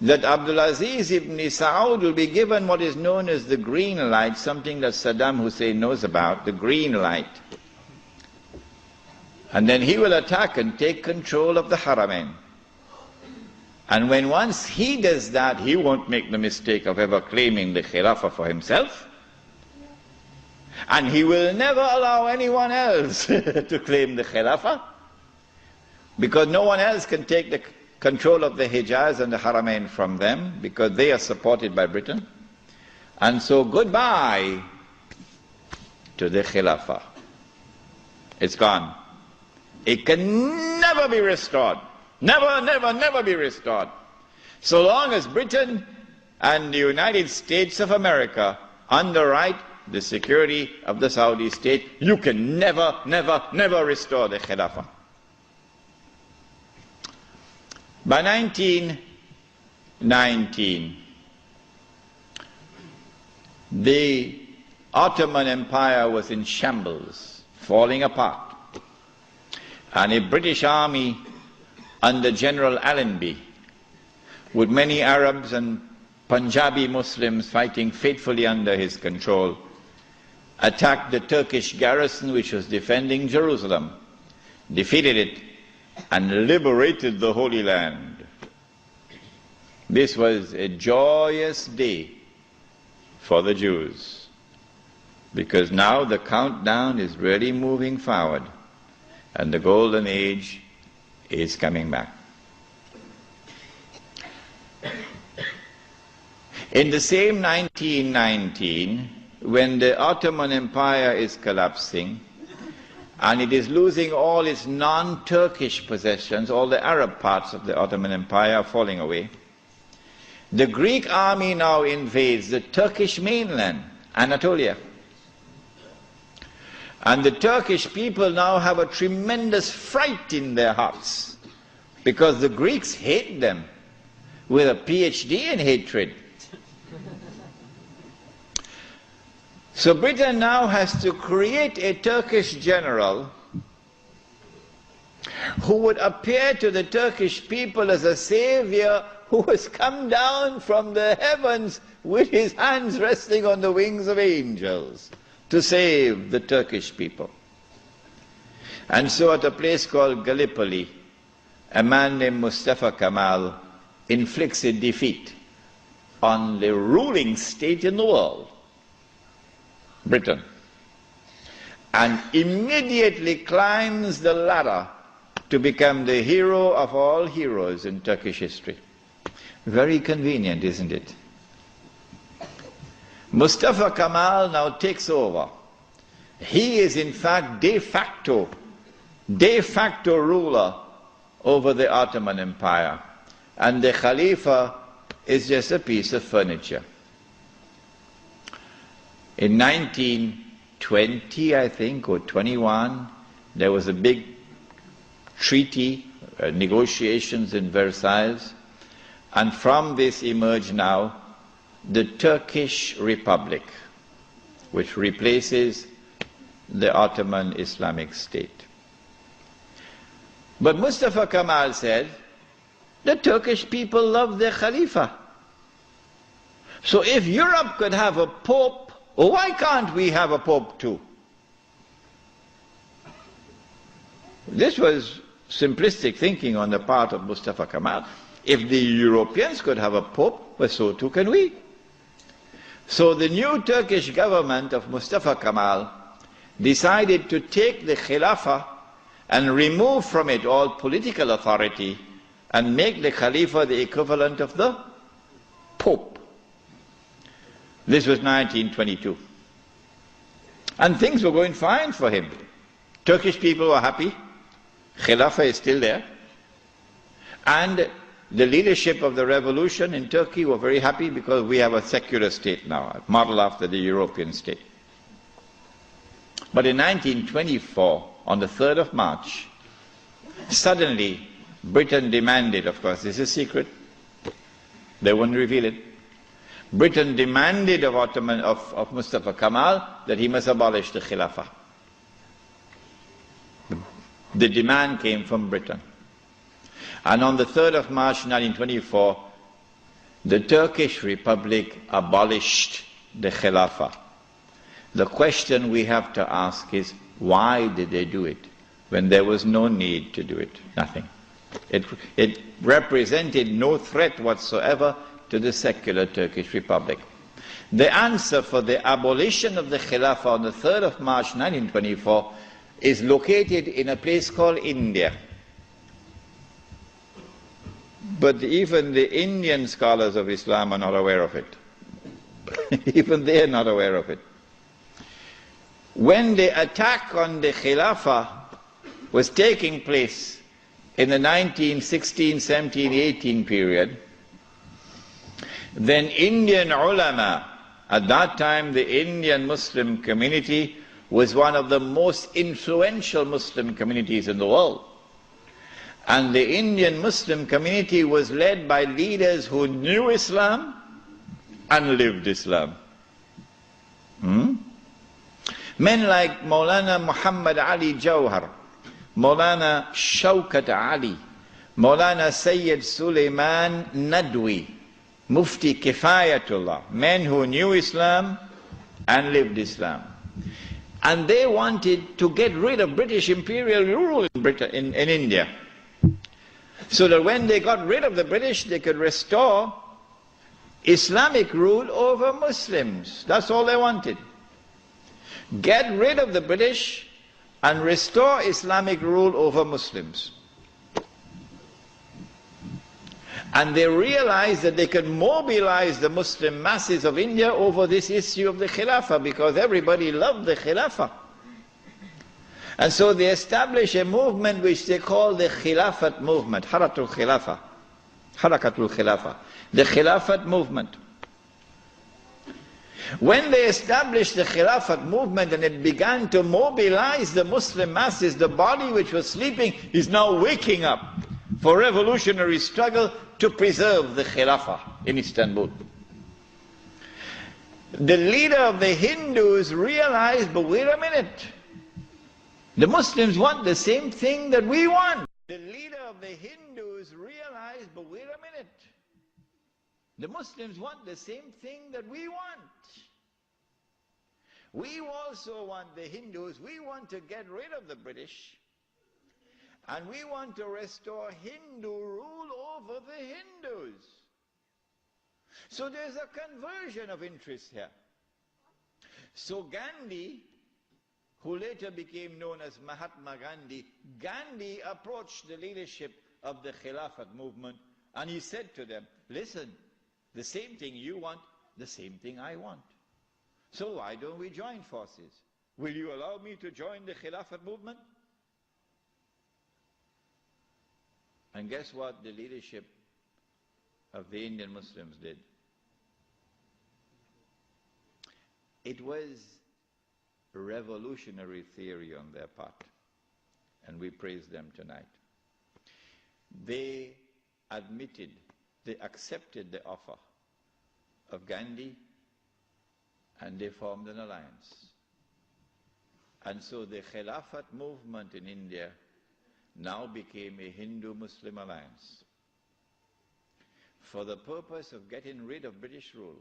that Abdul Aziz ibn Saud will be given what is known as the green light, something that Saddam Hussein knows about, the green light. And then he will attack and take control of the Haramain. And when once he does that, he won't make the mistake of ever claiming the Khilafah for himself. And he will never allow anyone else to claim the Khilafah, because no one else can take the control of the Hijaz and the Haramain from them, because they are supported by Britain. And so goodbye to the Khilafah. It's gone. It can never be restored. Never, never, never be restored. So long as Britain and the United States of America underwrite the security of the Saudi state, you can never, never, never restore the Khilafah. By 1919, the Ottoman Empire was in shambles, falling apart. And a British army under General Allenby, with many Arabs and Punjabi Muslims fighting faithfully under his control, attacked the Turkish garrison which was defending Jerusalem, defeated it, and liberated the Holy Land. This was a joyous day for the Jews, because now the countdown is really moving forward, and the golden age is coming back. In the same 1919, when the Ottoman Empire is collapsing and it is losing all its non-Turkish possessions, all the Arab parts of the Ottoman Empire are falling away, the Greek army now invades the Turkish mainland, Anatolia. And the Turkish people now have a tremendous fright in their hearts, because the Greeks hate them with a PhD in hatred. So Britain now has to create a Turkish general who would appear to the Turkish people as a savior who has come down from the heavens with his hands resting on the wings of angels to save the Turkish people. And so at a place called Gallipoli, a man named Mustafa Kemal inflicts a defeat on the ruling state in the world, Britain, and immediately climbs the ladder to become the hero of all heroes in Turkish history. Very convenient, isn't it? Mustafa Kemal now takes over He is in fact de facto ruler over the Ottoman Empire. And the Khalifa is just a piece of furniture. In 1920, I think, or 21, there was a big treaty, negotiations in Versailles, and from this emerged now the Turkish Republic, which replaces the Ottoman Islamic State. But Mustafa Kemal said, the Turkish people love their Khalifa. So if Europe could have a pope, why can't we have a pope too? This was simplistic thinking on the part of Mustafa Kemal. If the Europeans could have a pope, well, so too can we. So the new Turkish government of Mustafa Kemal decided to take the Khilafah and remove from it all political authority and make the Khalifa the equivalent of the Pope. This was 1922. And things were going fine for him. Turkish people were happy. Khilafah is still there. And the leadership of the revolution in Turkey were very happy because we have a secular state now, modeled after the European state. But in 1924, on the 3rd of March, suddenly Britain demanded, of course, this is secret, they wouldn't reveal it, Britain demanded of Mustafa Kemal that he must abolish the Khilafah. The demand came from Britain. And on the 3rd of March 1924, the Turkish Republic abolished the Khilafah. The question we have to ask is, why did they do it when there was no need to do it? Nothing. It represented no threat whatsoever to the secular Turkish Republic. The answer for the abolition of the Khilafah on the 3rd of March 1924 is located in a place called India. But even the Indian scholars of Islam are not aware of it. Even they are not aware of it. When the attack on the Khilafah was taking place in the 1916, 17, 18 period, then Indian ulama, at that time the Indian Muslim community was one of the most influential Muslim communities in the world. And the Indian Muslim community was led by leaders who knew Islam and lived Islam. Men like Maulana Muhammad Ali Jawhar, Maulana Shaukat Ali, Maulana Sayyid Sulaiman Nadwi, Mufti Kifayatullah, men who knew Islam and lived Islam. And they wanted to get rid of British imperial rule in India. So that when they got rid of the British, they could restore Islamic rule over Muslims. That's all they wanted. Get rid of the British and restore Islamic rule over Muslims. And they realized that they could mobilize the Muslim masses of India over this issue of the Khilafah, because everybody loved the Khilafah. And so they established a movement which they call the Khilafat movement, Harakatul Khilafah, the Khilafat movement. When they established the Khilafat movement and it began to mobilize the Muslim masses, the body which was sleeping is now waking up for revolutionary struggle to preserve the Khilafah in Istanbul. The leader of the Hindus realized, but wait a minute, the Muslims want the same thing that we want. The leader of the Hindus realized, but wait a minute, the Muslims want the same thing that we want. We also want, the Hindus, we want to get rid of the British, and we want to restore Hindu rule over the Hindus. So there's a conversion of interest here. So Gandhi, who later became known as Mahatma Gandhi, Gandhi approached the leadership of the Khilafat movement and he said to them, listen, the same thing you want, the same thing I want. So why don't we join forces? Will you allow me to join the Khilafat movement? And guess what the leadership of the Indian Muslims did? It was a revolutionary theory on their part, and we praise them tonight. They accepted the offer of Gandhi, and they formed an alliance. And so the Khilafat movement in India now became a Hindu-Muslim alliance for the purpose of getting rid of British rule.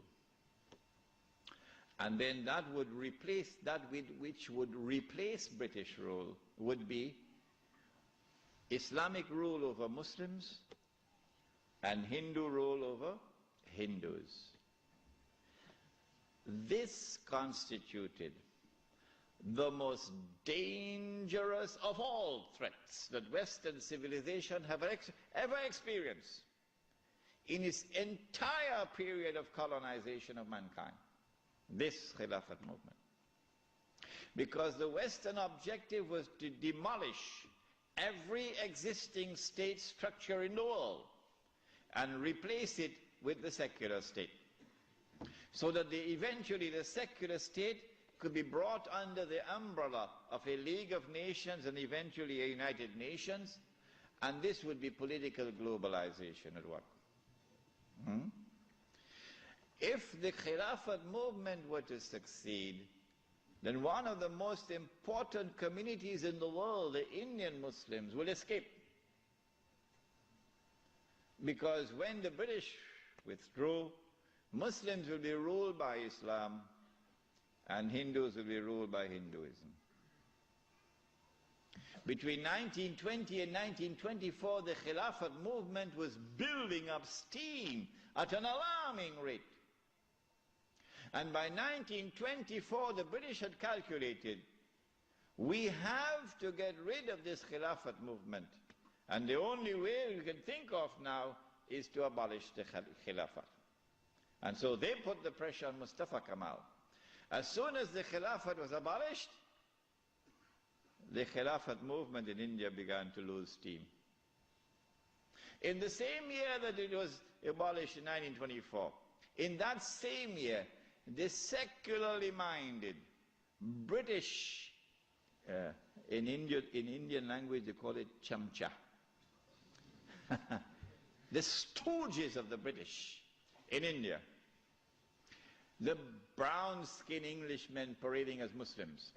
And then that would replace, that which would replace British rule would be Islamic rule over Muslims and Hindu rule over Hindus. This constituted the most dangerous of all threats that Western civilization have ever experienced in its entire period of colonization of mankind. This Khilafat movement. Because the Western objective was to demolish every existing state structure in the world and replace it with the secular state. So that eventually the secular state could be brought under the umbrella of a League of Nations and eventually a United Nations, and this would be political globalization at work. If the Khilafat movement were to succeed, then one of the most important communities in the world, the Indian Muslims, will escape. Because when the British withdrew, Muslims will be ruled by Islam and Hindus will be ruled by Hinduism. Between 1920 and 1924, the Khilafat movement was building up steam at an alarming rate. And by 1924, the British had calculated, we have to get rid of this Khilafat movement. And the only way we can think of now is to abolish the Khilafat. And so they put the pressure on Mustafa Kemal. As soon as the Khilafat was abolished, the Khilafat movement in India began to lose steam. In the same year that it was abolished in 1924, in that same year, the secularly minded British, in Indian language they call it chamcha, the stooges of the British in India, the brown-skinned Englishmen parading as Muslims,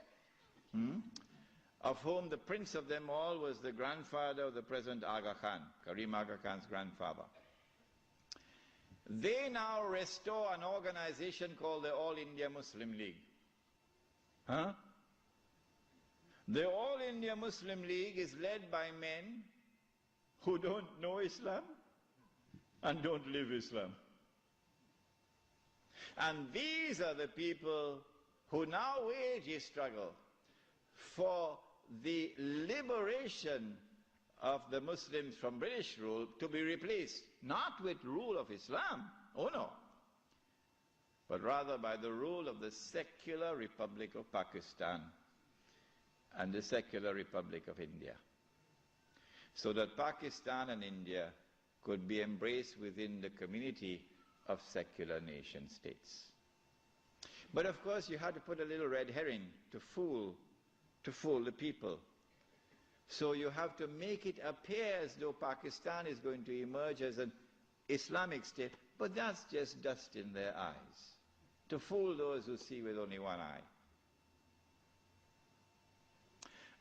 of whom the prince of them all was the grandfather of the present Aga Khan, Karim Aga Khan's grandfather. They now restore an organization called the All India Muslim League. The All India Muslim League is led by men who don't know Islam and don't live Islam. And these are the people who now wage a struggle for the liberation of the Muslims from British rule to be replaced, not with rule of Islam, oh no, but rather by the rule of the secular Republic of Pakistan and the secular Republic of India. So that Pakistan and India could be embraced within the community of secular nation states. But of course you had to put a little red herring to fool the people. So you have to make it appear as though Pakistan is going to emerge as an Islamic state, but that's just dust in their eyes, to fool those who see with only one eye.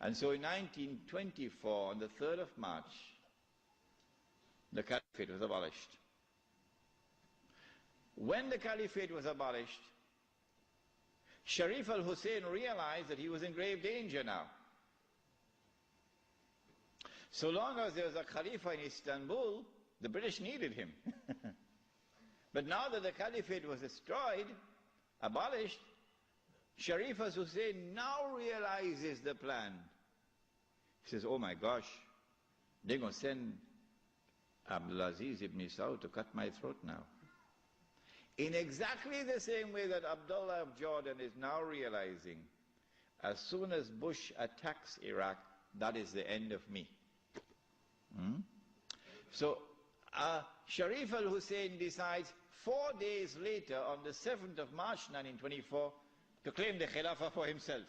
And so in 1924, on the 3rd of March, the Caliphate was abolished. When the Caliphate was abolished, Sharif al-Hussein realized that he was in grave danger now. So long as there was a Khalifa in Istanbul, the British needed him. But now that the Caliphate was destroyed, abolished, Sharif al-Hussein now realizes the plan. He says, oh my gosh, they're going to send Abdulaziz ibn Saud to cut my throat now. In exactly the same way that Abdullah of Jordan is now realizing, as soon as Bush attacks Iraq, that is the end of me. So Sharif al-Hussein decides 4 days later, on the 7th of March 1924, to claim the Khilafah for himself.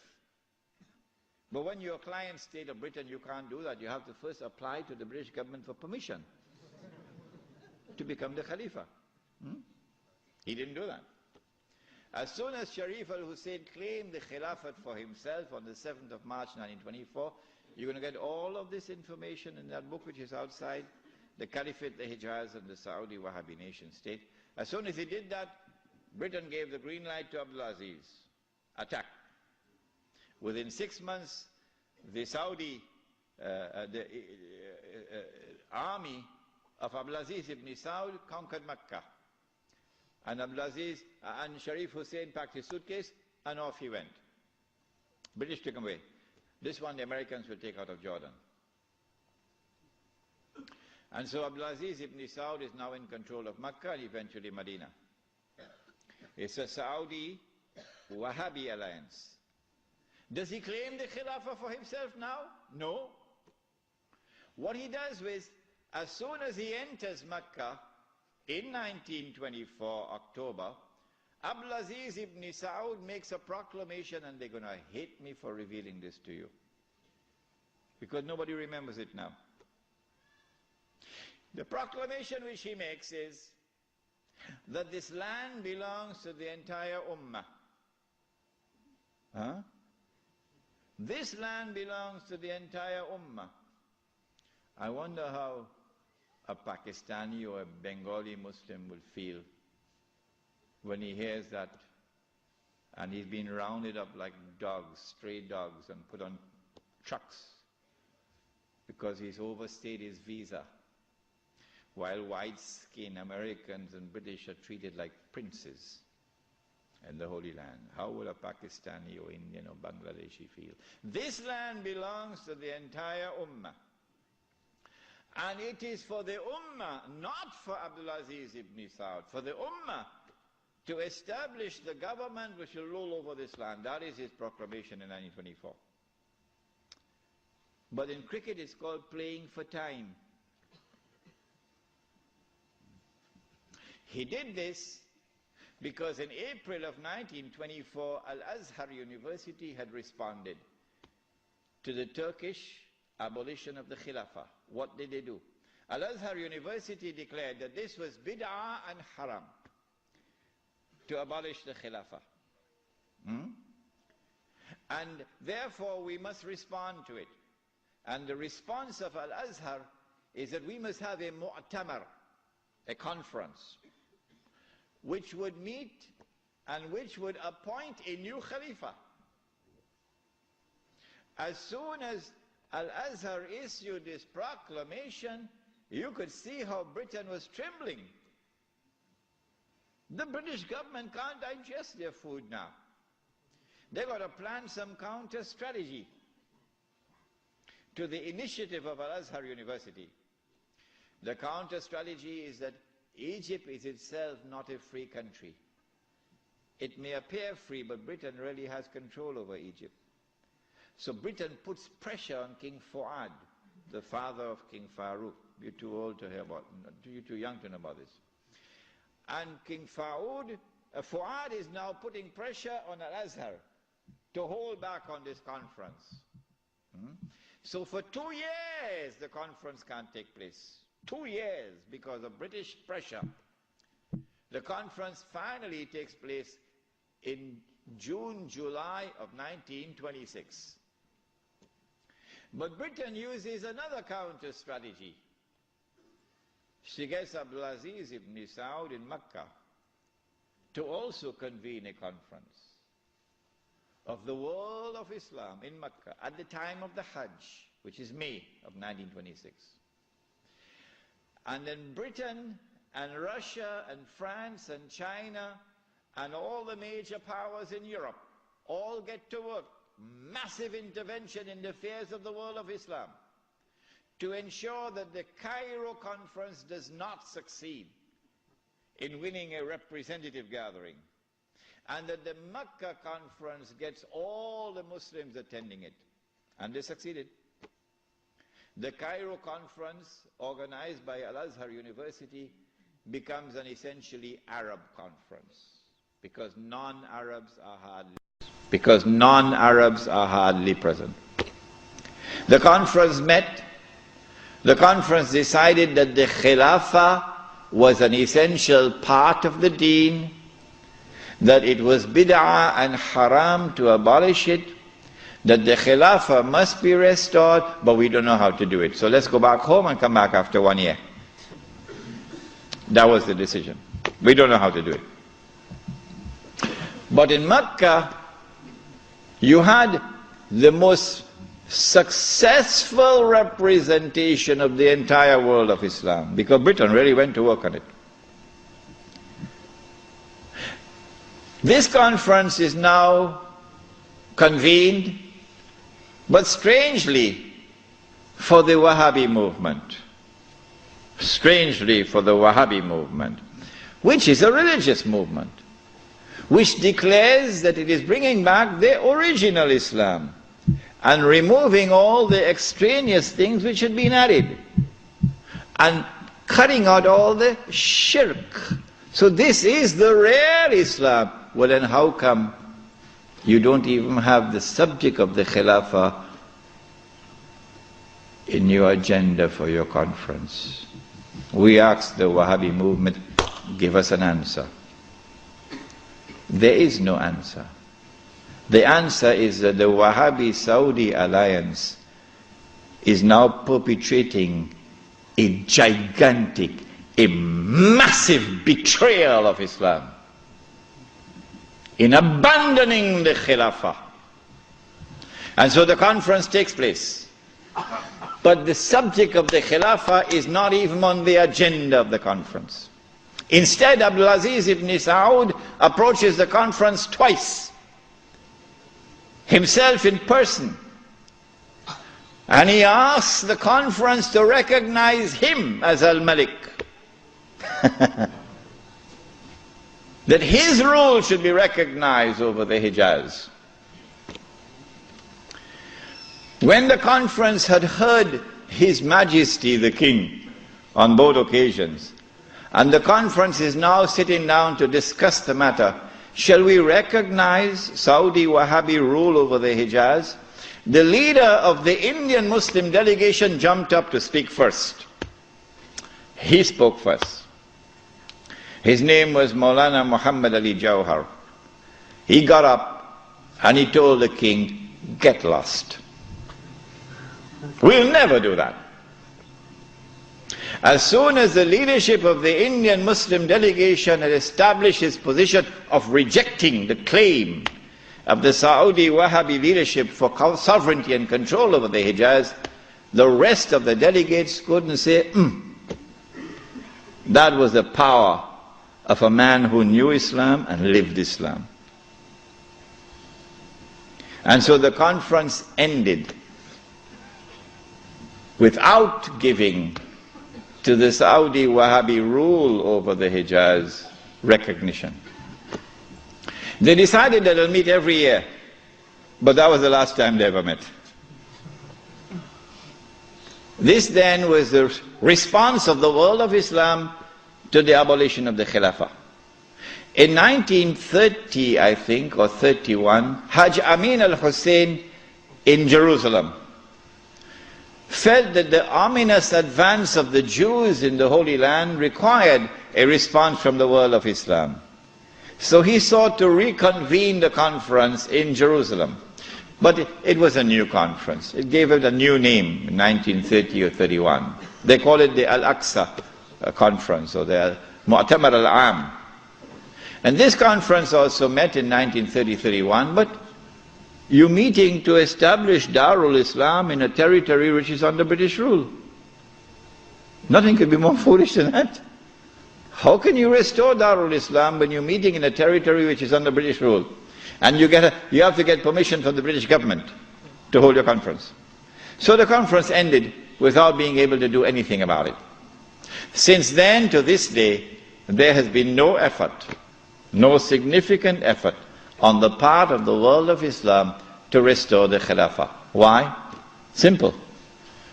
But when you're a client state of Britain, you can't do that. You have to first apply to the British government for permission to become the Khalifa. He didn't do that. As soon as Sharif al-Hussein claimed the Khilafat for himself on the 7th of March 1924, you're going to get all of this information in that book which is outside, The Caliphate, the Hijaz, and the Saudi Wahhabi nation state. As soon as he did that, Britain gave the green light to Abdulaziz. Attack. Within 6 months, the Saudi army of Abdulaziz ibn Saud conquered Mecca. And Abdulaziz and Sharif Hussein packed his suitcase and off he went. British took him away. This one the Americans will take out of Jordan. And so Abdulaziz ibn Saud is now in control of Mecca and eventually Medina. It's a Saudi Wahhabi alliance. Does he claim the Khilafah for himself now? No. What he does is, as soon as he enters Mecca in 1924, October, Abdulaziz ibn Saud makes a proclamation, and they're going to hate me for revealing this to you, because nobody remembers it now. The proclamation which he makes is that this land belongs to the entire Ummah. This land belongs to the entire Ummah. I wonder how a Pakistani or a Bengali Muslim will feel when he hears that, and he's been rounded up like dogs, stray dogs, and put on trucks because he's overstayed his visa, while white-skinned Americans and British are treated like princes in the Holy Land. How will a Pakistani or Indian or Bangladeshi feel? This land belongs to the entire Ummah. And it is for the Ummah, not for Abdulaziz ibn Saud, for the Ummah to establish the government which will rule over this land. That is his proclamation in 1924. But in cricket it's called playing for time. He did this because in April of 1924, Al-Azhar University had responded to the Turkish abolition of the Khilafah. What did they do? Al-Azhar University declared that this was bid'ah and haram to abolish the Khilafah. And therefore we must respond to it. And the response of Al-Azhar is that we must have a mu'tamar, a conference, which would meet and which would appoint a new Khalifa. As soon as Al-Azhar issued this proclamation, you could see how Britain was trembling. The British government can't digest their food now. They've got to plan some counter strategy to the initiative of Al-Azhar University. The counter strategy is that Egypt is itself not a free country. It may appear free, but Britain really has control over Egypt. So Britain puts pressure on King Fuad, the father of King Farouk. You're too old to hear about, you're too young to know about this. And King Fuad is now putting pressure on Al-Azhar to hold back on this conference. So for 2 years the conference can't take place. 2 years because of British pressure. The conference finally takes place in June, July of 1926. But Britain uses another counter strategy. She gets Abdulaziz ibn Saud in Mecca to also convene a conference of the world of Islam in Mecca at the time of the Hajj, which is May of 1926. And then Britain and Russia and France and China and all the major powers in Europe all get to work. Massive intervention in the affairs of the world of Islam to ensure that the Cairo conference does not succeed in winning a representative gathering. and that the Mecca conference gets all the Muslims attending it. And they succeeded. The Cairo conference, organized by Al-Azhar University, becomes an essentially Arab conference because non-Arabs are hardly present. The conference met. The conference decided that the Khilafah was an essential part of the deen, that it was bid'ah and haram to abolish it, that the Khilafah must be restored, but we don't know how to do it. So let's go back home and come back after 1 year. That was the decision. We don't know how to do it. But in Mecca, you had the most successful representation of the entire world of Islam, because Britain really went to work on it. This conference is now convened, but strangely for the Wahhabi movement. Strangely for the Wahhabi movement, which is a religious movement, which declares that it is bringing back the original Islam and removing all the extraneous things which had been added and cutting out all the shirk. So this is the real Islam. Well, then how come you don't even have the subject of the Khilafah in your agenda for your conference? We asked the Wahhabi movement, give us an answer. There is no answer. The answer is that the Wahhabi-Saudi alliance is now perpetrating a gigantic, a massive betrayal of Islam in abandoning the Khilafah. And so the conference takes place. But the subject of the Khilafah is not even on the agenda of the conference. Instead, Abdulaziz ibn Saud approaches the conference twice, himself in person, and he asks the conference to recognize him as Al-Malik. That his rule should be recognized over the Hijaz. When the conference had heard His Majesty the King on both occasions, and the conference is now sitting down to discuss the matter, shall we recognize Saudi Wahhabi rule over the Hijaz? The leader of the Indian Muslim delegation jumped up to speak first. He spoke first. His name was Maulana Muhammad Ali Jawhar. He got up and he told the king, get lost. We'll never do that. As soon as the leadership of the Indian Muslim delegation had established its position of rejecting the claim of the Saudi Wahhabi leadership for sovereignty and control over the Hijaz, the rest of the delegates couldn't say, That was the power of a man who knew Islam and lived Islam. And so the conference ended without giving to the Saudi Wahhabi rule over the Hijaz recognition. They decided that they'll meet every year, but that was the last time they ever met. This then was the response of the world of Islam to the abolition of the Khilafah. In 1930, I think, or 31, Hajj Amin al-Hussein in Jerusalem felt that the ominous advance of the Jews in the Holy Land required a response from the world of Islam. So he sought to reconvene the conference in Jerusalem. But it was a new conference. It gave it a new name in 1930 or 31. They call it the Al-Aqsa Conference, or the Mu'tamar al-Am. And this conference also met in 1930-31, but you're meeting to establish Darul Islam in a territory which is under British rule. Nothing could be more foolish than that. How can you restore Darul Islam when you're meeting in a territory which is under British rule? And you have to get permission from the British government to hold your conference. So the conference ended without being able to do anything about it. Since then to this day, there has been no effort no significant effort on the part of the world of Islam to restore the Khilafah. Why? Simple.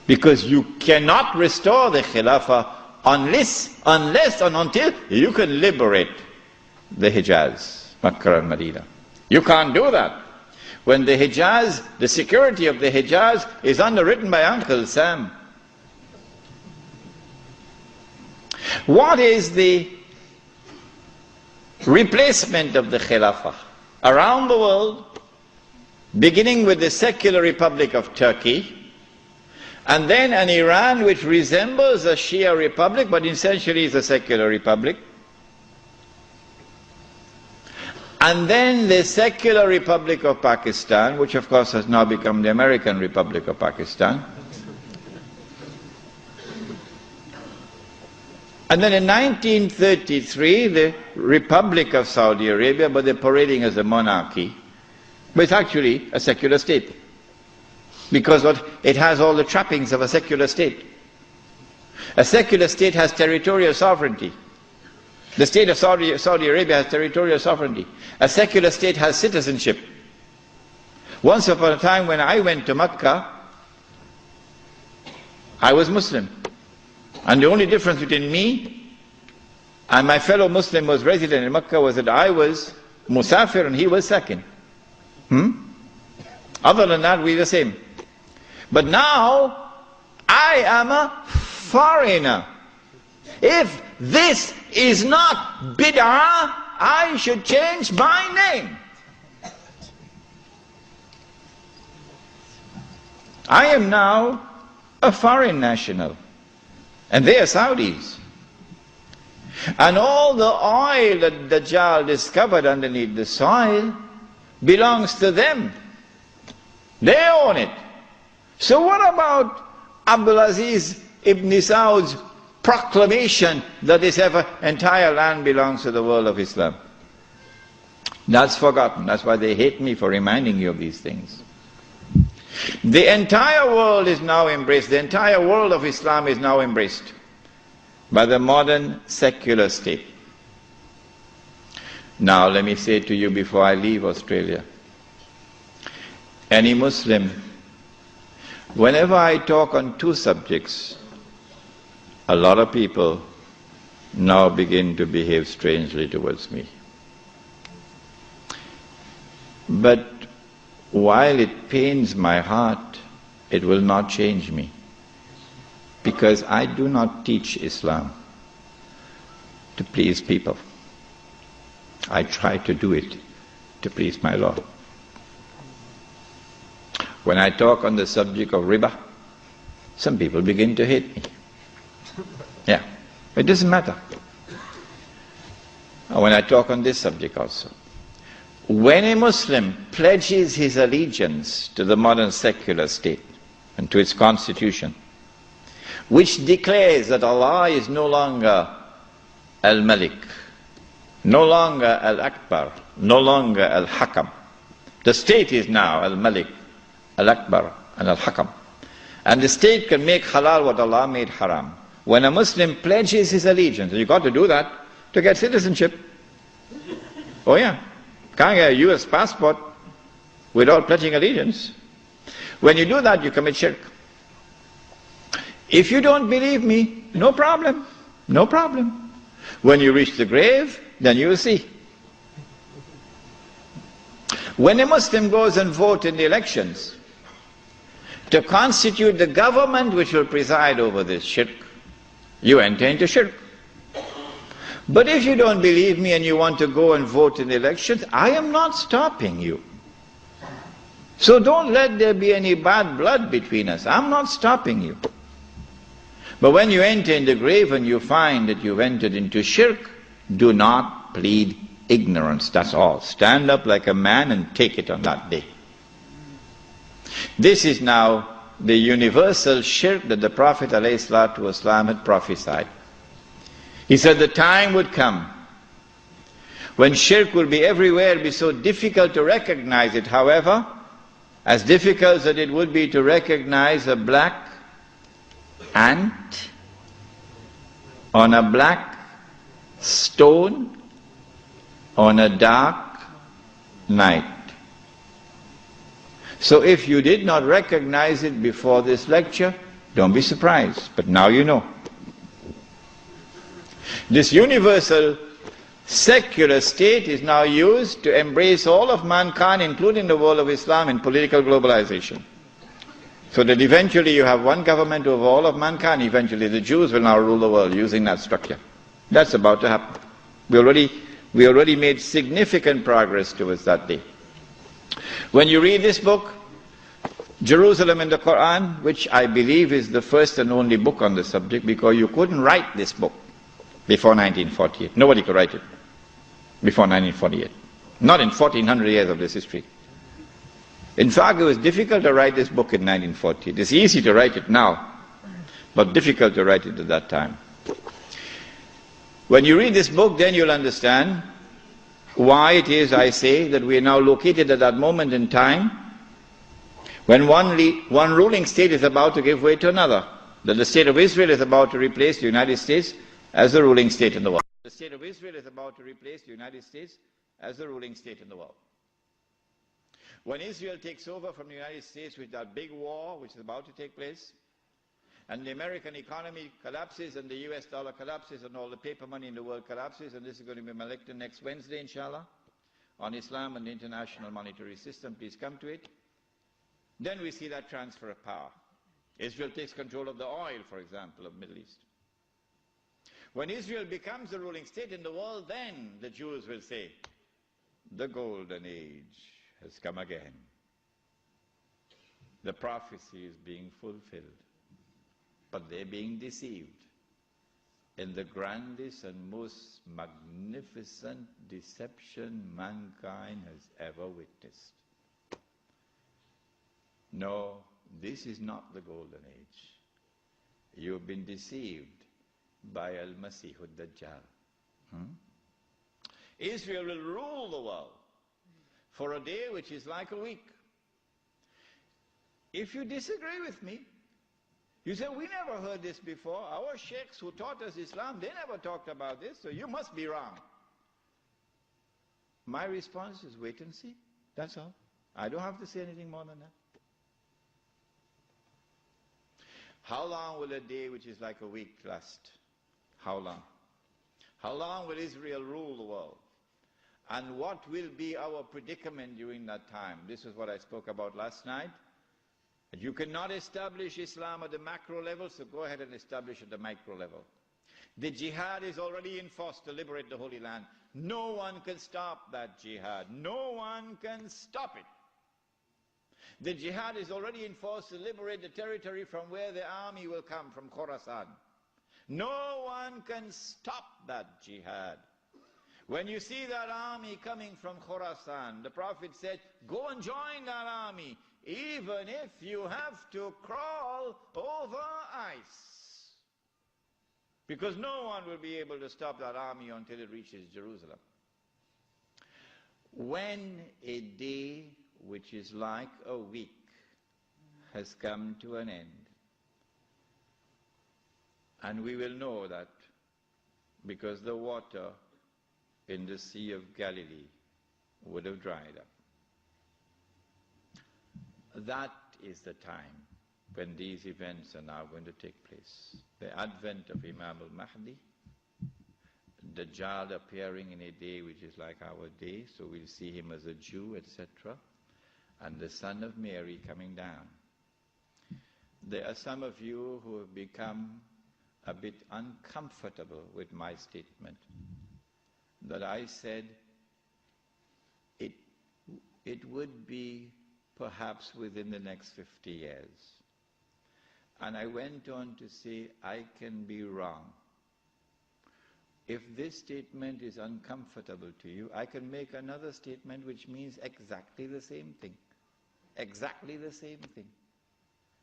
Because you cannot restore the Khilafah unless and until you can liberate the Hijaz, Makkah and Medina. You can't do that when the Hijaz, the security of the Hijaz is underwritten by Uncle Sam. What is the replacement of the Khilafah? Around the world, beginning with the secular Republic of Turkey, and then an Iran which resembles a Shia republic but essentially is a secular republic, and then the secular Republic of Pakistan, which of course has now become the American Republic of Pakistan. And then in 1933, the Republic of Saudi Arabia, but they're parading as a monarchy, but it's actually a secular state, because it has all the trappings of a secular state. A secular state has territorial sovereignty. The state of Saudi Arabia has territorial sovereignty. A secular state has citizenship. Once upon a time when I went to Mecca, I was Muslim. And the only difference between me and my fellow Muslim who was resident in Mecca was that I was Musafir and he was Sakin. Other than that, we're the same. But now, I am a foreigner. If this is not bid'ah, I should change my name. I am now a foreign national. And they are Saudis. And all the oil that Dajjal discovered underneath the soil belongs to them. They own it. So what about Abdulaziz ibn Saud's proclamation that this entire land belongs to the world of Islam? That's forgotten. That's why they hate me for reminding you of these things. The entire world is now embraced, the entire world of Islam is now embraced by the modern secular state. Now let me say to you before I leave Australia, any Muslim, whenever I talk on two subjects, a lot of people now begin to behave strangely towards me. But while it pains my heart, it will not change me. Because I do not teach Islam to please people. I try to do it to please my Lord. When I talk on the subject of riba, some people begin to hate me. Yeah, it doesn't matter. When I talk on this subject also. When a Muslim pledges his allegiance to the modern secular state and to its constitution, which declares that Allah is no longer Al-Malik, no longer Al-Akbar, no longer Al-Hakam. The state is now Al-Malik, Al-Akbar and Al-Hakam. And the state can make halal what Allah made haram. When a Muslim pledges his allegiance, and you've got to do that to get citizenship. Oh yeah. Can't get a US passport without pledging allegiance. When you do that, you commit shirk. If you don't believe me, no problem. No problem. When you reach the grave, then you will see. When a Muslim goes and votes in the elections to constitute the government which will preside over this shirk, you enter into shirk. But if you don't believe me and you want to go and vote in the elections, I am not stopping you. So don't let there be any bad blood between us. I'm not stopping you. But when you enter in the grave and you find that you've entered into shirk, do not plead ignorance. That's all. Stand up like a man and take it on that day. This is now the universal shirk that the Prophet ﷺ had prophesied. He said the time would come when shirk will be everywhere, it'll be so difficult to recognize it. However, as difficult as it would be to recognize a black ant on a black stone, on a dark night. So if you did not recognize it before this lecture, don't be surprised, but now you know. This universal secular state is now used to embrace all of mankind, including the world of Islam, in political globalization. So that eventually you have one government over all of mankind. Eventually the Jews will now rule the world using that structure. That's about to happen. We already made significant progress towards that day. When you read this book, Jerusalem in the Quran, which I believe is the first and only book on the subject, because you couldn't write this book before 1948. Nobody could write it before 1948. Not in 1400 years of this history. In fact, it was difficult to write this book in 1948. It's easy to write it now, but difficult to write it at that time. When you read this book, then you'll understand why it is I say that we are now located at that moment in time when one ruling state is about to give way to another. That the state of Israel is about to replace the United States as the ruling state in the world. The state of Israel is about to replace the United States as the ruling state in the world. When Israel takes over from the United States with that big war which is about to take place, and the American economy collapses and the US dollar collapses and all the paper money in the world collapses, and this is going to be my lecture next Wednesday, inshallah, on Islam and the international monetary system. Please come to it. Then we see that transfer of power. Israel takes control of the oil, for example, of the Middle East. When Israel becomes the ruling state in the world, then the Jews will say, the golden age has come again. The prophecy is being fulfilled. But they're being deceived in the grandest and most magnificent deception mankind has ever witnessed. No, this is not the golden age. You've been deceived by Al-Masih al-Dajjal. Israel will rule the world for a day which is like a week. If you disagree with me, you say, we never heard this before. Our sheikhs who taught us Islam, they never talked about this, so you must be wrong. My response is wait and see. That's all. I don't have to say anything more than that. How long will a day which is like a week last? How long? How long will Israel rule the world? And what will be our predicament during that time? This is what I spoke about last night. You cannot establish Islam at the macro level, so go ahead and establish at the micro level. The jihad is already in force to liberate the Holy Land. No one can stop that jihad. No one can stop it. The jihad is already in force to liberate the territory from where the army will come, from Khorasan. No one can stop that jihad. When you see that army coming from Khorasan, the Prophet said, go and join that army, even if you have to crawl over ice. Because no one will be able to stop that army until it reaches Jerusalem. When a day which is like a week has come to an end, and we will know that because the water in the Sea of Galilee would have dried up. That is the time when these events are now going to take place. The advent of Imam al-Mahdi, Dajjal appearing in a day which is like our day, so we'll see him as a Jew, etc., and the Son of Mary coming down. There are some of you who have become a bit uncomfortable with my statement that I said it would be perhaps within the next 50 years. And I went on to say, I can be wrong. If this statement is uncomfortable to you, I can make another statement which means exactly the same thing. Exactly the same thing.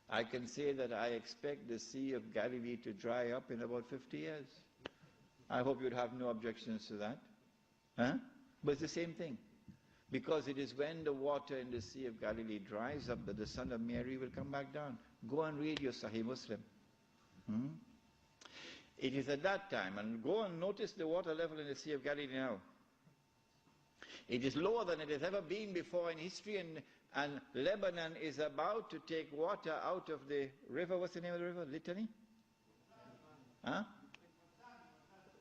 I can say that I expect the Sea of Galilee to dry up in about 50 years. I hope you'd have no objections to that. Huh? But it's the same thing. Because it is when the water in the Sea of Galilee dries up that the Son of Mary will come back down. Go and read your Sahih Muslim. It is at that time, and go and notice the water level in the Sea of Galilee now. It is lower than it has ever been before in history, and Lebanon is about to take water out of the river. What's the name of the river? Litany? Huh?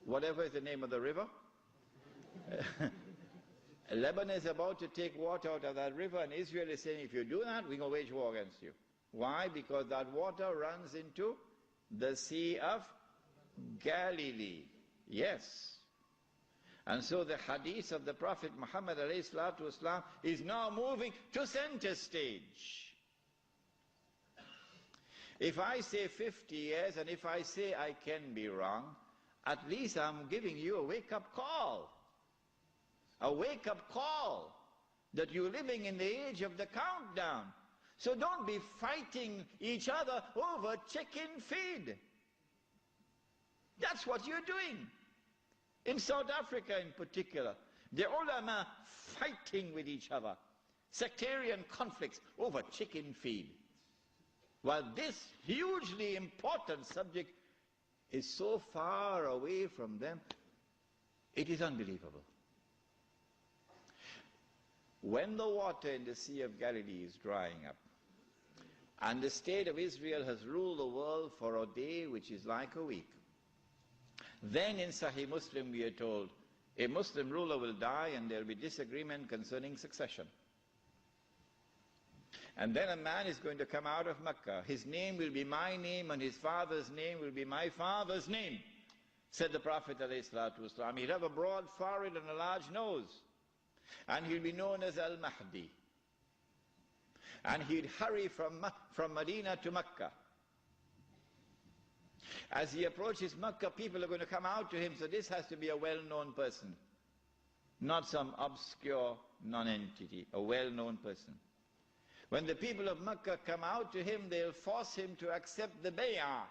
Whatever is the name of the river. Lebanon is about to take water out of that river, and Israel is saying, if you do that, we're going to wage war against you. Why? Because that water runs into the Sea of Galilee. Yes. And so the hadith of the Prophet Muhammad ﷺ is now moving to center stage. If I say 50 years, and if I say I can be wrong, at least I'm giving you a wake-up call. A wake-up call that you're living in the age of the countdown. So don't be fighting each other over chicken feed. That's what you're doing. In South Africa in particular, the ulama fighting with each other. Sectarian conflicts over chicken feed. While this hugely important subject is so far away from them, it is unbelievable. When the water in the Sea of Galilee is drying up, and the state of Israel has ruled the world for a day which is like a week, then in Sahih Muslim we are told, a Muslim ruler will die and there will be disagreement concerning succession. And then a man is going to come out of Mecca. His name will be my name and his father's name will be my father's name, said the Prophet ﷺ. He'll have a broad forehead and a large nose. And he'll be known as Al-Mahdi. And he'd hurry from Medina to Mecca. As he approaches Mecca, people are going to come out to him, so this has to be a well-known person. Not some obscure non-entity, a well-known person. When the people of Mecca come out to him, they'll force him to accept the bay'ah,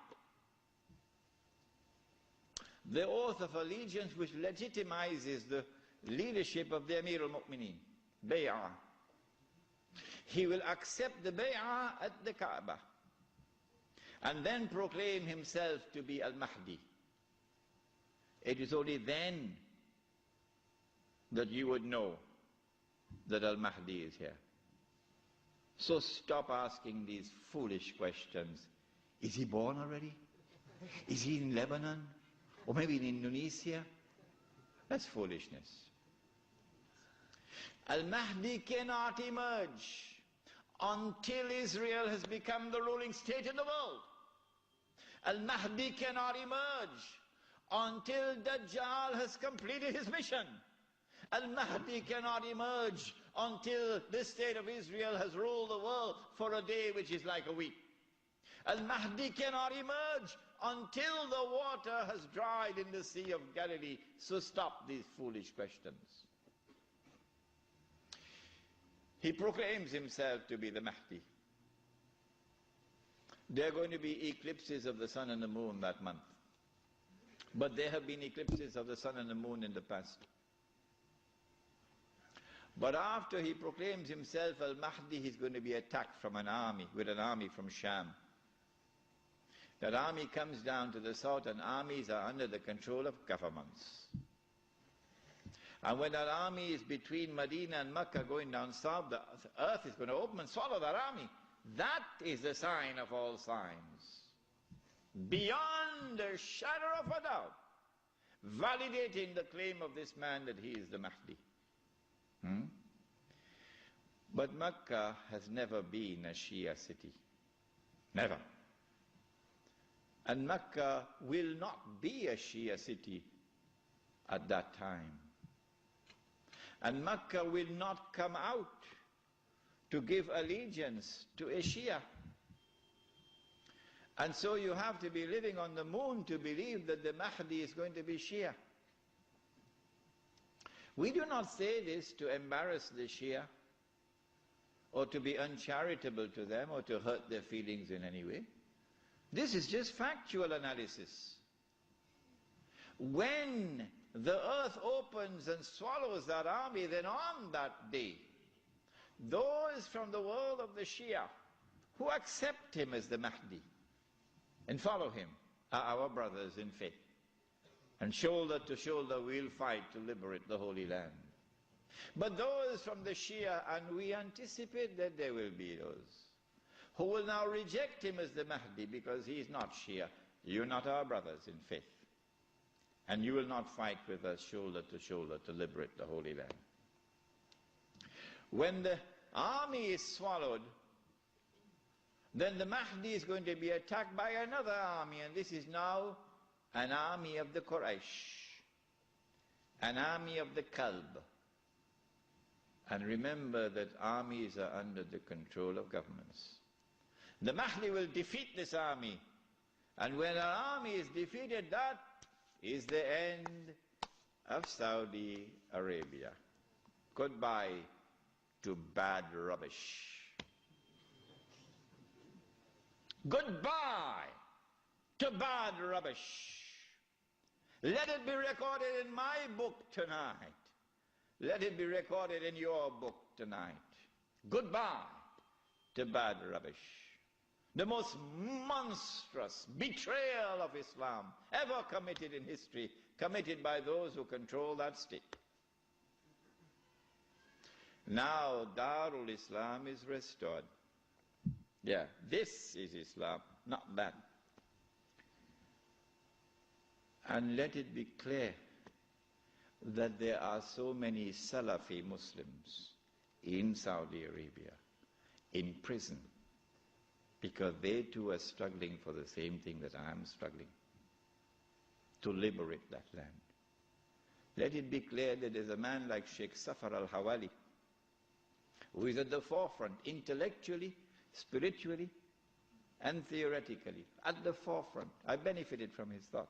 the oath of allegiance which legitimizes the leadership of the Amir al-Mu'mineen, bay'ah. He will accept the bay'ah at the Kaaba and then proclaim himself to be Al-Mahdi. It is only then that you would know that Al-Mahdi is here. So stop asking these foolish questions. Is he born already? Is he in Lebanon? Or maybe in Indonesia? That's foolishness. Al-Mahdi cannot emerge until Israel has become the ruling state in the world. Al-Mahdi cannot emerge until Dajjal has completed his mission. Al-Mahdi cannot emerge until the state of Israel has ruled the world for a day which is like a week. Al-Mahdi cannot emerge until the water has dried in the Sea of Galilee. So stop these foolish questions. He proclaims himself to be the Mahdi. There are going to be eclipses of the sun and the moon that month. But there have been eclipses of the sun and the moon in the past. But after he proclaims himself Al-Mahdi, he's going to be attacked from an army, with an army from Sham. That army comes down to the south, and armies are under the control of governments. And when that army is between Medina and Mecca going down south, the earth is going to open and swallow that army. That is the sign of all signs. Beyond a shadow of a doubt, validating the claim of this man that he is the Mahdi. But Mecca has never been a Shia city. Never. And Mecca will not be a Shia city at that time. And Mecca will not come out to give allegiance to a Shia. And so you have to be living on the moon to believe that the Mahdi is going to be Shia. We do not say this to embarrass the Shia, or to be uncharitable to them, or to hurt their feelings in any way. This is just factual analysis. When the earth opens and swallows that army, then on that day, those from the world of the Shia who accept him as the Mahdi and follow him are our brothers in faith. And shoulder to shoulder we'll fight to liberate the Holy Land. But those from the Shia, and we anticipate that there will be those, who will now reject him as the Mahdi because he is not Shia. You're not our brothers in faith. And you will not fight with us shoulder to liberate the Holy Land. When the army is swallowed, then the Mahdi is going to be attacked by another army, and this is now an army of the Quraysh, an army of the Kalb. And remember that armies are under the control of governments. The Mahdi will defeat this army, and when an army is defeated, that is the end of Saudi Arabia. Goodbye to bad rubbish. Goodbye to bad rubbish. Let it be recorded in my book tonight. Let it be recorded in your book tonight. Goodbye to bad rubbish. The most monstrous betrayal of Islam ever committed in history, committed by those who control that state. Now Darul Islam is restored. Yeah, this is Islam, not that. And let it be clear that there are so many Salafi Muslims in Saudi Arabia, in prison, because they too are struggling for the same thing that I am struggling, to liberate that land. Let it be clear that there's a man like Sheikh Safar al-Hawali, who is at the forefront, intellectually, spiritually, and theoretically, at the forefront. I benefited from his thought.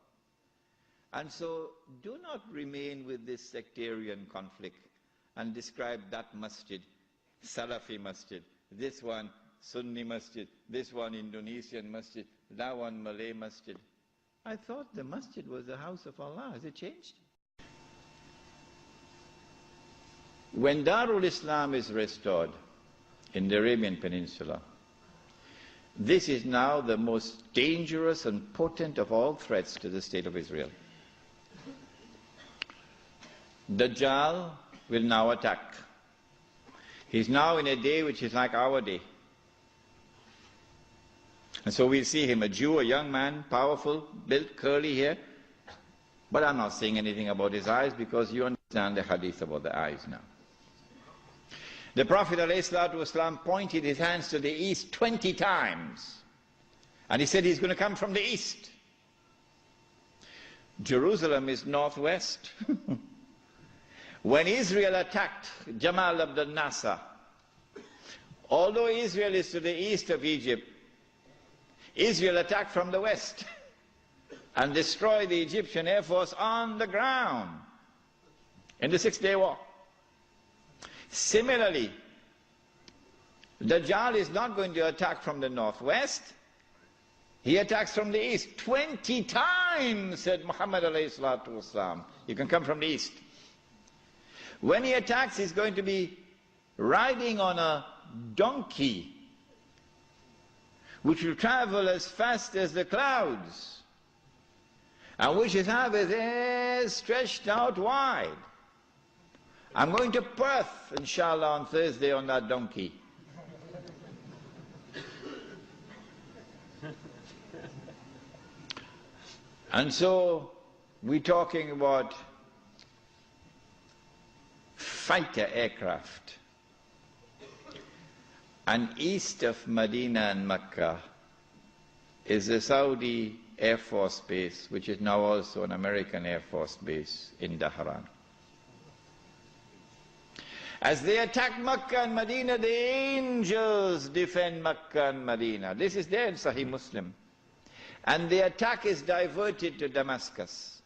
And so do not remain with this sectarian conflict and describe that masjid, Salafi masjid, this one Sunni masjid, this one Indonesian masjid, that one Malay masjid. I thought the masjid was the house of Allah. Has it changed? When Darul Islam is restored in the Arabian Peninsula, this is now the most dangerous and potent of all threats to the state of Israel. Dajjal will now attack. He's now in a day which is like our day. And so we'll see him, a Jew, a young man, powerful, built, curly hair. But I'm not saying anything about his eyes because you understand the hadith about the eyes now. The Prophet ﷺ pointed his hands to the east 20 times. And he said he's going to come from the east. Jerusalem is northwest. When Israel attacked Jamal Abdel Nasser, although Israel is to the east of Egypt, Israel attacked from the west and destroyed the Egyptian Air Force on the ground in the 6-day war. Similarly, Dajjal is not going to attack from the northwest. He attacks from the east. 20 times, said Muhammad alayhi salatu wasalam. You can come from the east. When he attacks, he's going to be riding on a donkey, which will travel as fast as the clouds, and which will have his ears stretched out wide. I'm going to Perth, inshallah, on Thursday on that donkey. And so we're talking about fighter aircraft. And east of Medina and Mecca is the Saudi Air Force Base, which is now also an American Air Force Base in Dhahran. As they attack Mecca and Medina, the angels defend Mecca and Medina. This is there in Sahih Muslim. And the attack is diverted to Damascus.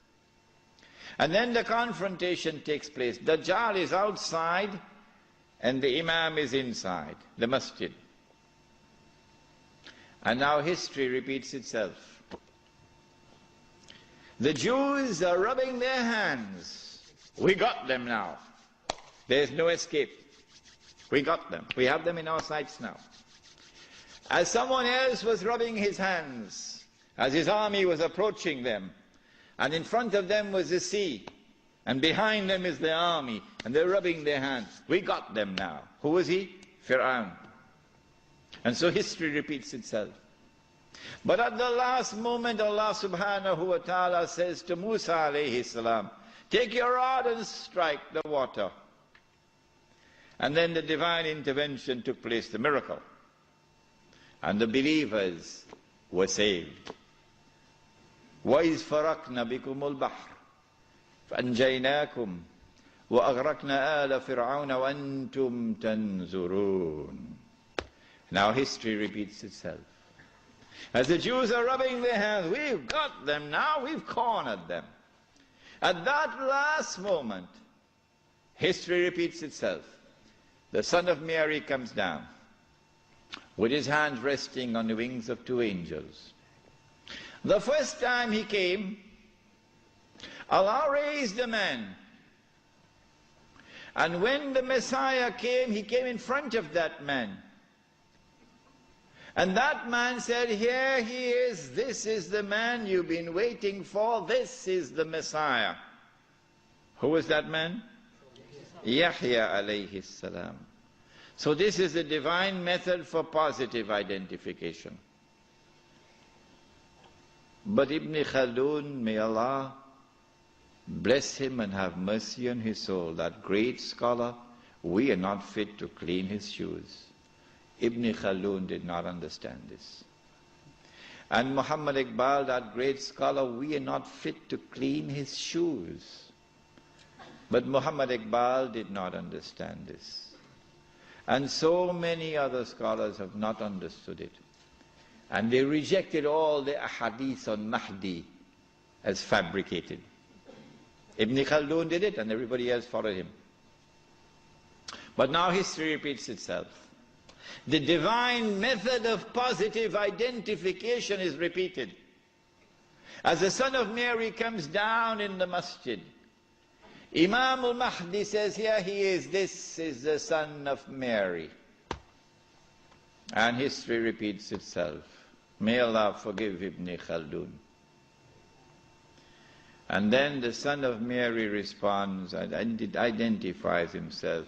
And then the confrontation takes place. Dajjal is outside and the Imam is inside the masjid. And now history repeats itself. The Jews are rubbing their hands. We got them now. There's no escape. We got them. We have them in our sights now. As someone else was rubbing his hands, as his army was approaching them, and in front of them was the sea, And behind them is the army, and they're rubbing their hands. We got them now. Who was he? Fir'aun. And so history repeats itself. But at the last moment, Allah subhanahu wa ta'ala says to Musa alayhi salam, take your rod and strike the water. And then the divine intervention took place, the miracle. And the believers were saved. وَإِذْ فَرَقْنَا بِكُمُ الْبَحْرِ فَأَنْجَيْنَاكُمْ وَأَغْرَقْنَا آلَ فِرْعَوْنَ وَأَنْتُمْ تَنْظُرُونَ. Now history repeats itself. As the Jews are rubbing their hands, we've got them now, we've cornered them. At that last moment, history repeats itself. The son of Mary comes down, with his hands resting on the wings of two angels. The first time he came, Allah raised a man. And when the Messiah came, he came in front of that man. And that man said, here he is, this is the man you've been waiting for, this is the Messiah. Who was that man? Yahya alayhi salam. So this is the divine method for positive identification. But Ibn Khaldun, may Allah bless him and have mercy on his soul, that great scholar, we are not fit to clean his shoes. Ibn Khaldun did not understand this. And Muhammad Iqbal, that great scholar, we are not fit to clean his shoes. But Muhammad Iqbal did not understand this. And so many other scholars have not understood it. And they rejected all the ahadith on Mahdi as fabricated. Ibn Khaldun did it and everybody else followed him. But now history repeats itself. The divine method of positive identification is repeated. As the son of Mary comes down in the masjid, Imam al-Mahdi says, here he is, this is the son of Mary. And history repeats itself. May Allah forgive Ibn Khaldun. And then the son of Mary responds and identifies himself.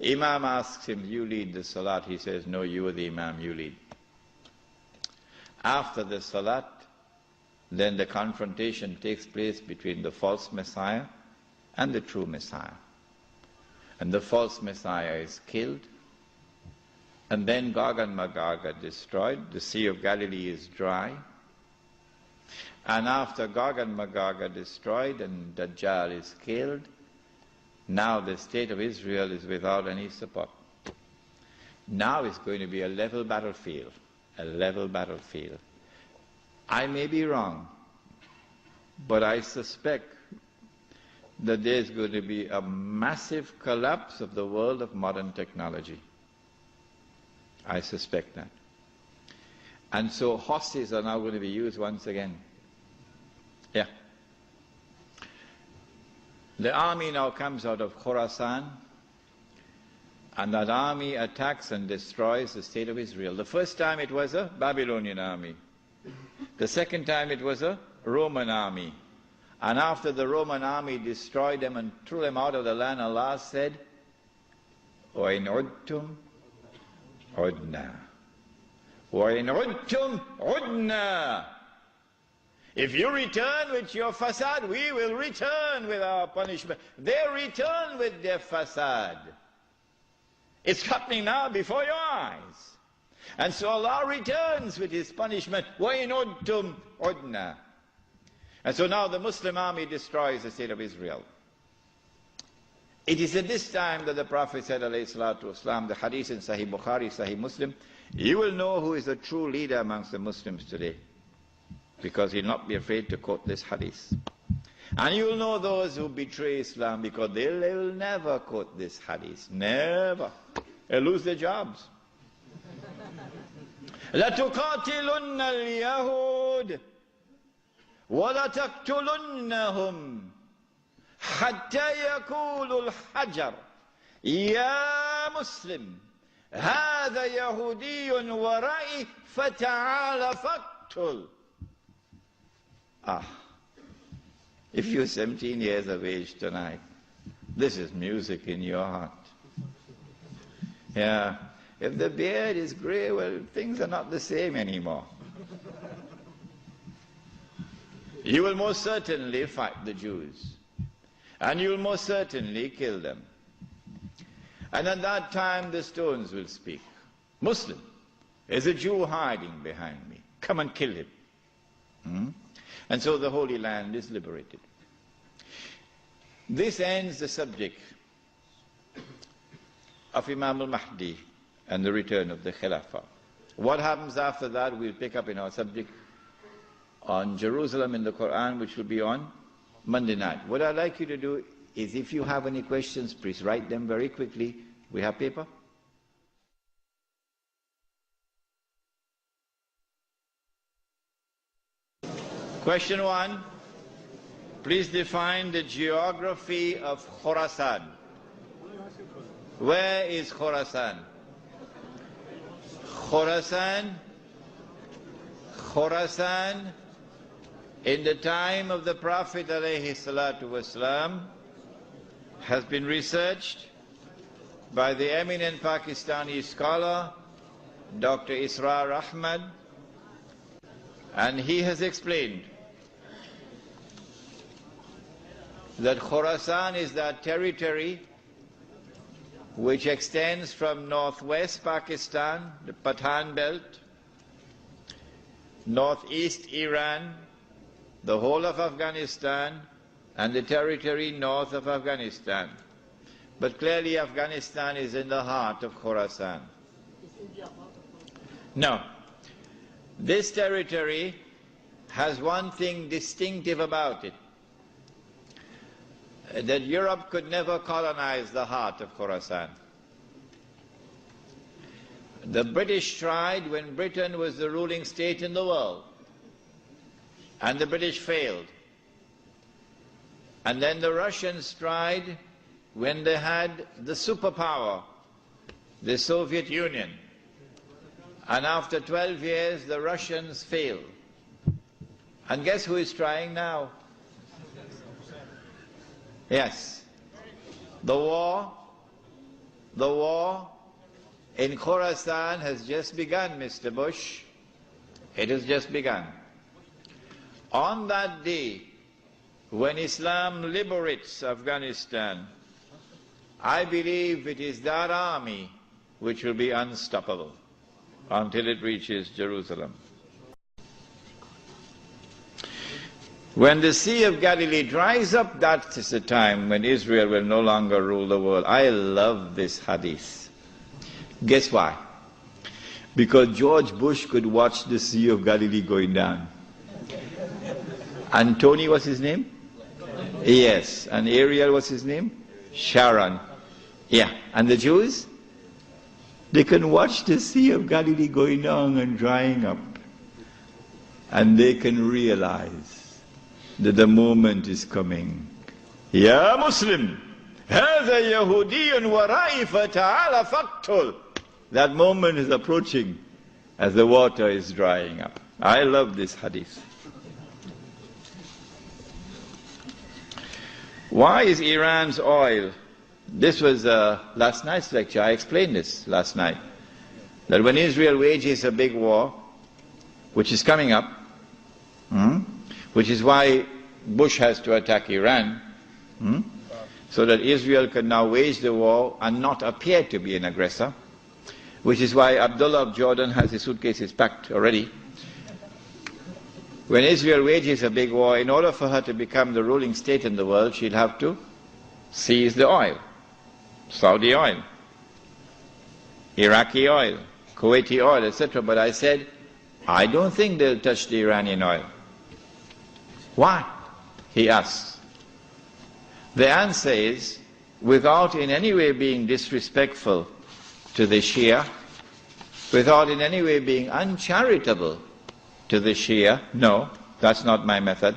Imam asks him, you lead the salat. He says, no, you are the Imam, you lead. After the salat, then the confrontation takes place between the false Messiah and the true Messiah. And the false Messiah is killed. And then Gog and Magog are destroyed. The Sea of Galilee is dry. And after Gog and Magog are destroyed and Dajjal is killed, now the state of Israel is without any support. Now it's going to be a level battlefield. A level battlefield. I may be wrong, but I suspect that there's going to be a massive collapse of the world of modern technology. I suspect that. And so horses are now going to be used once again. Yeah. The army now comes out of Khorasan, and that army attacks and destroys the state of Israel. The first time it was a Babylonian army. The second time it was a Roman army. And after the Roman army destroyed them and threw them out of the land, Allah said, وَإِنْ عُدْتُمْ عُدْنَا وَإِنْ عُدْتُمْ عُدْنَا. If you return with your fasad, we will return with our punishment. They return with their fasad. It's happening now before your eyes. And so Allah returns with His punishment. وَإِنْ عُدْتُمْ عُدْنَا. And so now the Muslim army destroys the state of Israel. It is at this time that the Prophet said, alayhi salatu wasalam, the hadith in Sahih Bukhari, Sahih Muslim, you will know who is the true leader amongst the Muslims today. Because he'll not be afraid to quote this hadith. And you will know those who betray Islam because they will never quote this hadith. Never. They'll lose their jobs. لَتُقَاتِلُنَّ الْيَهُودِ وَلَتَقْتُلُنَّهُمْ حَتَّى يَقُولُ الْحَجَرُ يَا مُسْلِمْ هَذَا يَهُودِيٌّ وَرَائِي فَتَعَالَ فَاقْتُلْ. If you're 17 years of age tonight, this is music in your heart. Yeah. If the beard is grey, well, things are not the same anymore. You will most certainly fight the Jews. And you will most certainly kill them. And at that time the stones will speak. Muslim, there's a Jew hiding behind me. Come and kill him. And so the Holy Land is liberated. This ends the subject of Imam al-Mahdi and the return of the Khilafah. What happens after that we'll pick up in our subject on Jerusalem in the Quran, which will be on Monday night. What I'd like you to do is, if you have any questions, please write them very quickly. We have paper? Question 1. Please define the geography of Khorasan. Where is Khorasan? Khorasan, in the time of the Prophet ﷺ, has been researched by the eminent Pakistani scholar, Dr. Israr Ahmad, and he has explained that Khorasan is that territory which extends from northwest Pakistan, the Pathan belt, northeast Iran, the whole of Afghanistan, and the territory north of Afghanistan. But clearly Afghanistan is in the heart of Khorasan. No. This territory has one thing distinctive about it, that Europe could never colonize the heart of Khorasan. The British tried when Britain was the ruling state in the world, and the British failed. And then the Russians tried when they had the superpower, the Soviet Union. And after 12 years, the Russians failed. And guess who is trying now? Yes. The war in Khorasan has just begun, Mr. Bush. It has just begun. On that day, when Islam liberates Afghanistan, I believe it is that army which will be unstoppable until it reaches Jerusalem. When the Sea of Galilee dries up, that is the time when Israel will no longer rule the world. I love this hadith. Guess why? Because George Bush could watch the Sea of Galilee going down. And Tony, what's his name? Yes. And Ariel, what's his name? Sharon. Yeah. And the Jews? They can watch the Sea of Galilee going down and drying up. And they can realize that the moment is coming. Ya Muslim, هذا يهودي ورائي فتعال فاقتل. That moment is approaching as the water is drying up. I love this hadith. Why is Iran's oil? This was last night's lecture. I explained this last night. That when Israel wages a big war, which is coming up, which is why Bush has to attack Iran, so that Israel can now wage the war and not appear to be an aggressor, which is why Abdullah of Jordan has his suitcases packed already. When Israel wages a big war, in order for her to become the ruling state in the world, she'll have to seize the oil. Saudi oil, Iraqi oil, Kuwaiti oil, etc. But I said, I don't think they'll touch the Iranian oil. Why? He asks. The answer is, without in any way being disrespectful to the Shia, without in any way being uncharitable to the Shia, no, that's not my method.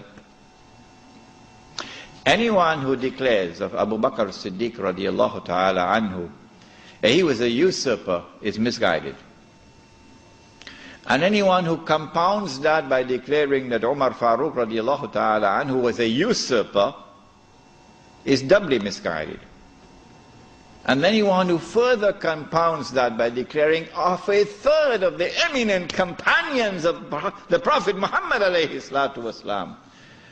Anyone who declares of Abu Bakr as-Siddiq radiallahu ta'ala anhu, he was a usurper, is misguided. And anyone who compounds that by declaring that Umar Farooq radiallahu ta'ala anhu was a usurper is doubly misguided. And anyone who further compounds that by declaring of a third of the eminent companions of the Prophet Muhammad alayhi salatu wasalam,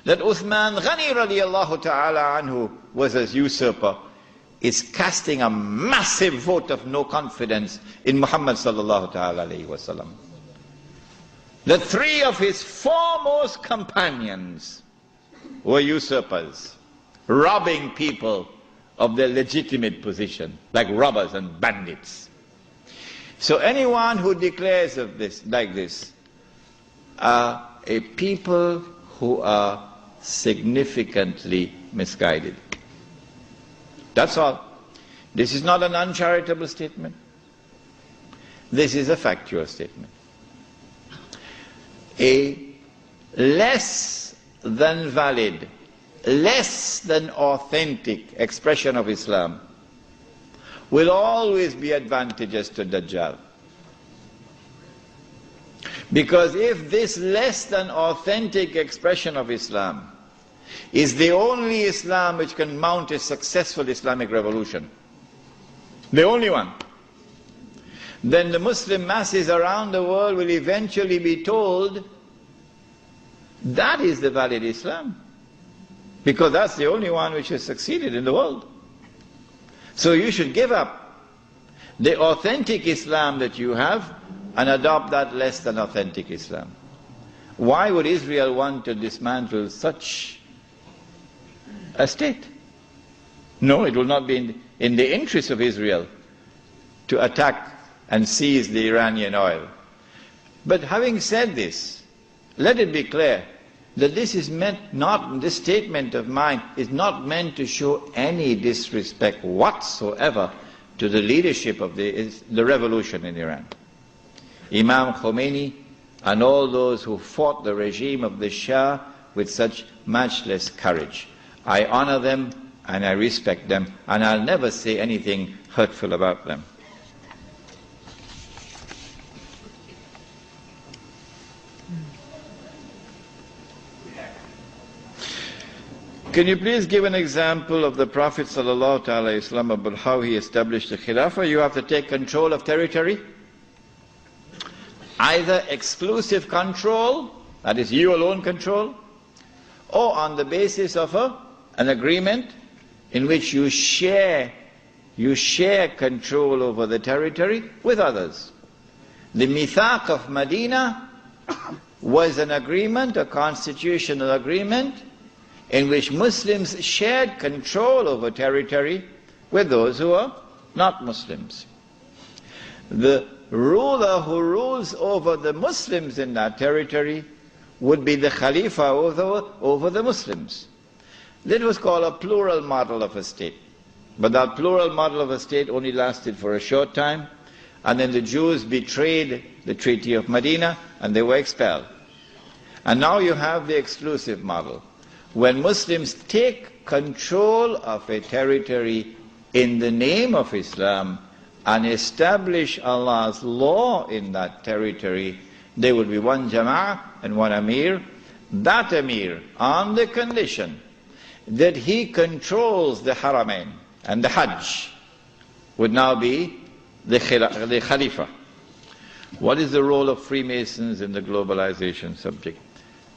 that Uthman Ghani radiallahu ta'ala anhu was a usurper, is casting a massive vote of no confidence in Muhammad sallallahu ta'ala alayhi wasallam. The three of his foremost companions were usurpers, robbing people of their legitimate position, like robbers and bandits. So anyone who declares of this, like this, are a people who are significantly misguided. That's all. This is not an uncharitable statement. This is a factual statement. A less than valid, less than authentic expression of Islam will always be advantageous to Dajjal. Because if this less than authentic expression of Islam is the only Islam which can mount a successful Islamic revolution, the only one, then the Muslim masses around the world will eventually be told that is the valid Islam, because that's the only one which has succeeded in the world. So you should give up the authentic Islam that you have and adopt that less than authentic Islam. Why would Israel want to dismantle such a state? No, it will not be in the interest of Israel to attack and seize the Iranian oil. But having said this, let it be clear that this is meant not, this statement of mine is not meant to show any disrespect whatsoever to the leadership of the revolution in Iran. Imam Khomeini and all those who fought the regime of the Shah with such matchless courage. I honor them and I respect them, and I'll never say anything hurtful about them. Can you please give an example of the Prophet ﷺ about how he established the Khilafah? You have to take control of territory. Either exclusive control, that is you alone control, or on the basis of an agreement in which you share control over the territory with others. The Mithaq of Medina was an agreement, a constitutional agreement, in which Muslims shared control over territory with those who are not Muslims. The ruler who rules over the Muslims in that territory would be the Khalifa over the Muslims. That was called a plural model of a state. But that plural model of a state only lasted for a short time, and then the Jews betrayed the Treaty of Medina and they were expelled. And now you have the exclusive model. When Muslims take control of a territory in the name of Islam and establish Allah's law in that territory, there will be one Jama'ah and one Amir. That Amir, on the condition that he controls the Haramain and the Hajj, would now be the Khalifa. What is the role of Freemasons in the globalization subject?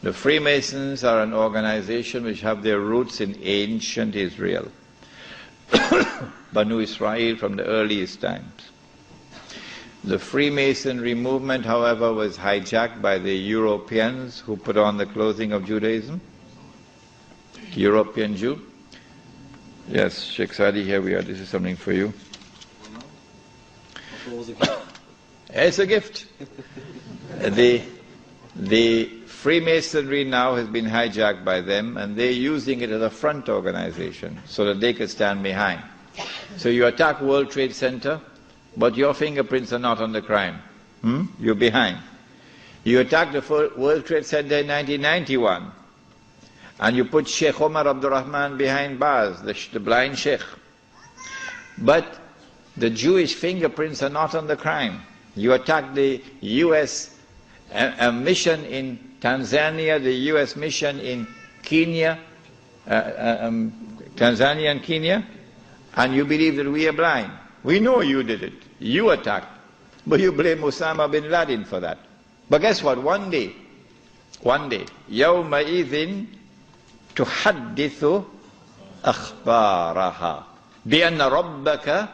The Freemasons are an organization which have their roots in ancient Israel, Banu Israel from the earliest times. The Freemasonry movement, however, was hijacked by the Europeans who put on the clothing of Judaism. European Jew. Yes, Sheikh Sadi, here we are. This is something for you. It's a gift. The Freemasonry now has been hijacked by them, and they're using it as a front organization so that they could stand behind. So you attack World Trade Center, but your fingerprints are not on the crime. You're behind. You attacked the World Trade Center in 1991, and you put Sheikh Omar Abdurrahman behind bars, the blind Sheikh. But the Jewish fingerprints are not on the crime. You attacked the US a mission in Tanzania, the US mission in Kenya, Tanzania and Kenya, and you believe that we are blind. We know you did it. You attacked. But you blame Osama bin Laden for that. But guess what? One day, يَوْمَئِذٍ تُحَدِّثُ أَخْبَارَهَا بِأَنَّ رَبَّكَ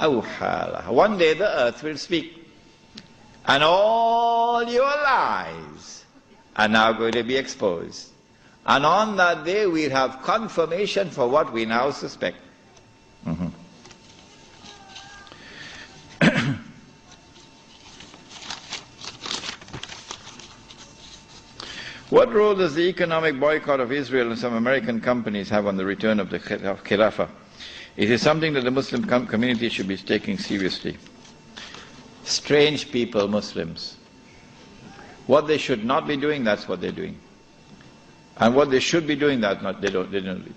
أَوْحَى لَهَا. One day the earth will speak. And all your lies are now going to be exposed. And on that day we'll have confirmation for what we now suspect. What role does the economic boycott of Israel and some American companies have on the return of the Khilafah? It is something that the Muslim community should be taking seriously. Strange people, Muslims. What they should not be doing, that's what they're doing. And what they should be doing, they don't do it.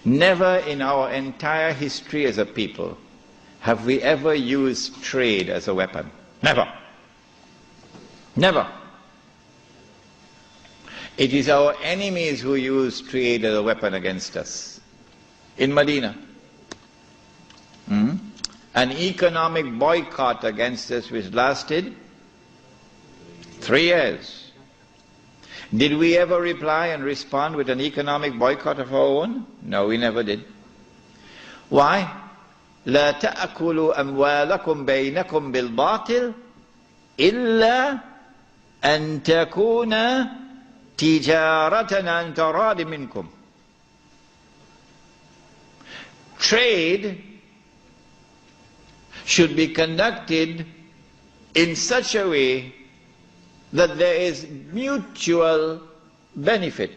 Never in our entire history as a people have we ever used trade as a weapon. Never. Never. It is our enemies who use trade as a weapon against us. In Medina, an economic boycott against us which lasted 3 years. Did we ever reply and respond with an economic boycott of our own? No, we never did. Why? لا تأكلوا أموالكم بينكم بالباطل إلا أن تكون تجارة عن تراض منكم. Trade should be conducted in such a way that there is mutual benefit,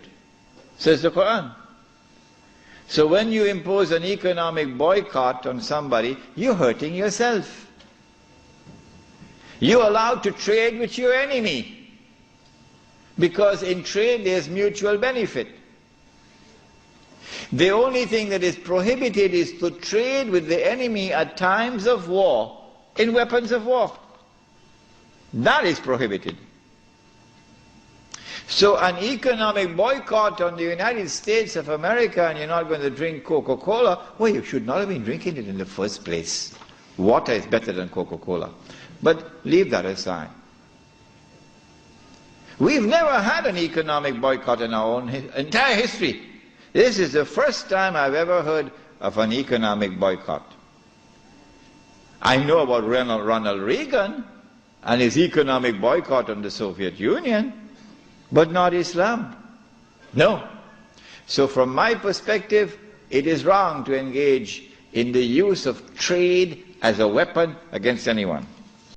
says the Quran. So when you impose an economic boycott on somebody, you're hurting yourself. You're allowed to trade with your enemy, because in trade there's mutual benefit. The only thing that is prohibited is to trade with the enemy at times of war, in weapons of war. That is prohibited. So an economic boycott on the United States of America, and you're not going to drink Coca-Cola, well, you should not have been drinking it in the first place. Water is better than Coca-Cola. But leave that aside. We've never had an economic boycott in our own entire history. This is the first time I've ever heard of an economic boycott. I know about Ronald Reagan and his economic boycott on the Soviet Union, but not Islam. No. So from my perspective, it is wrong to engage in the use of trade as a weapon against anyone.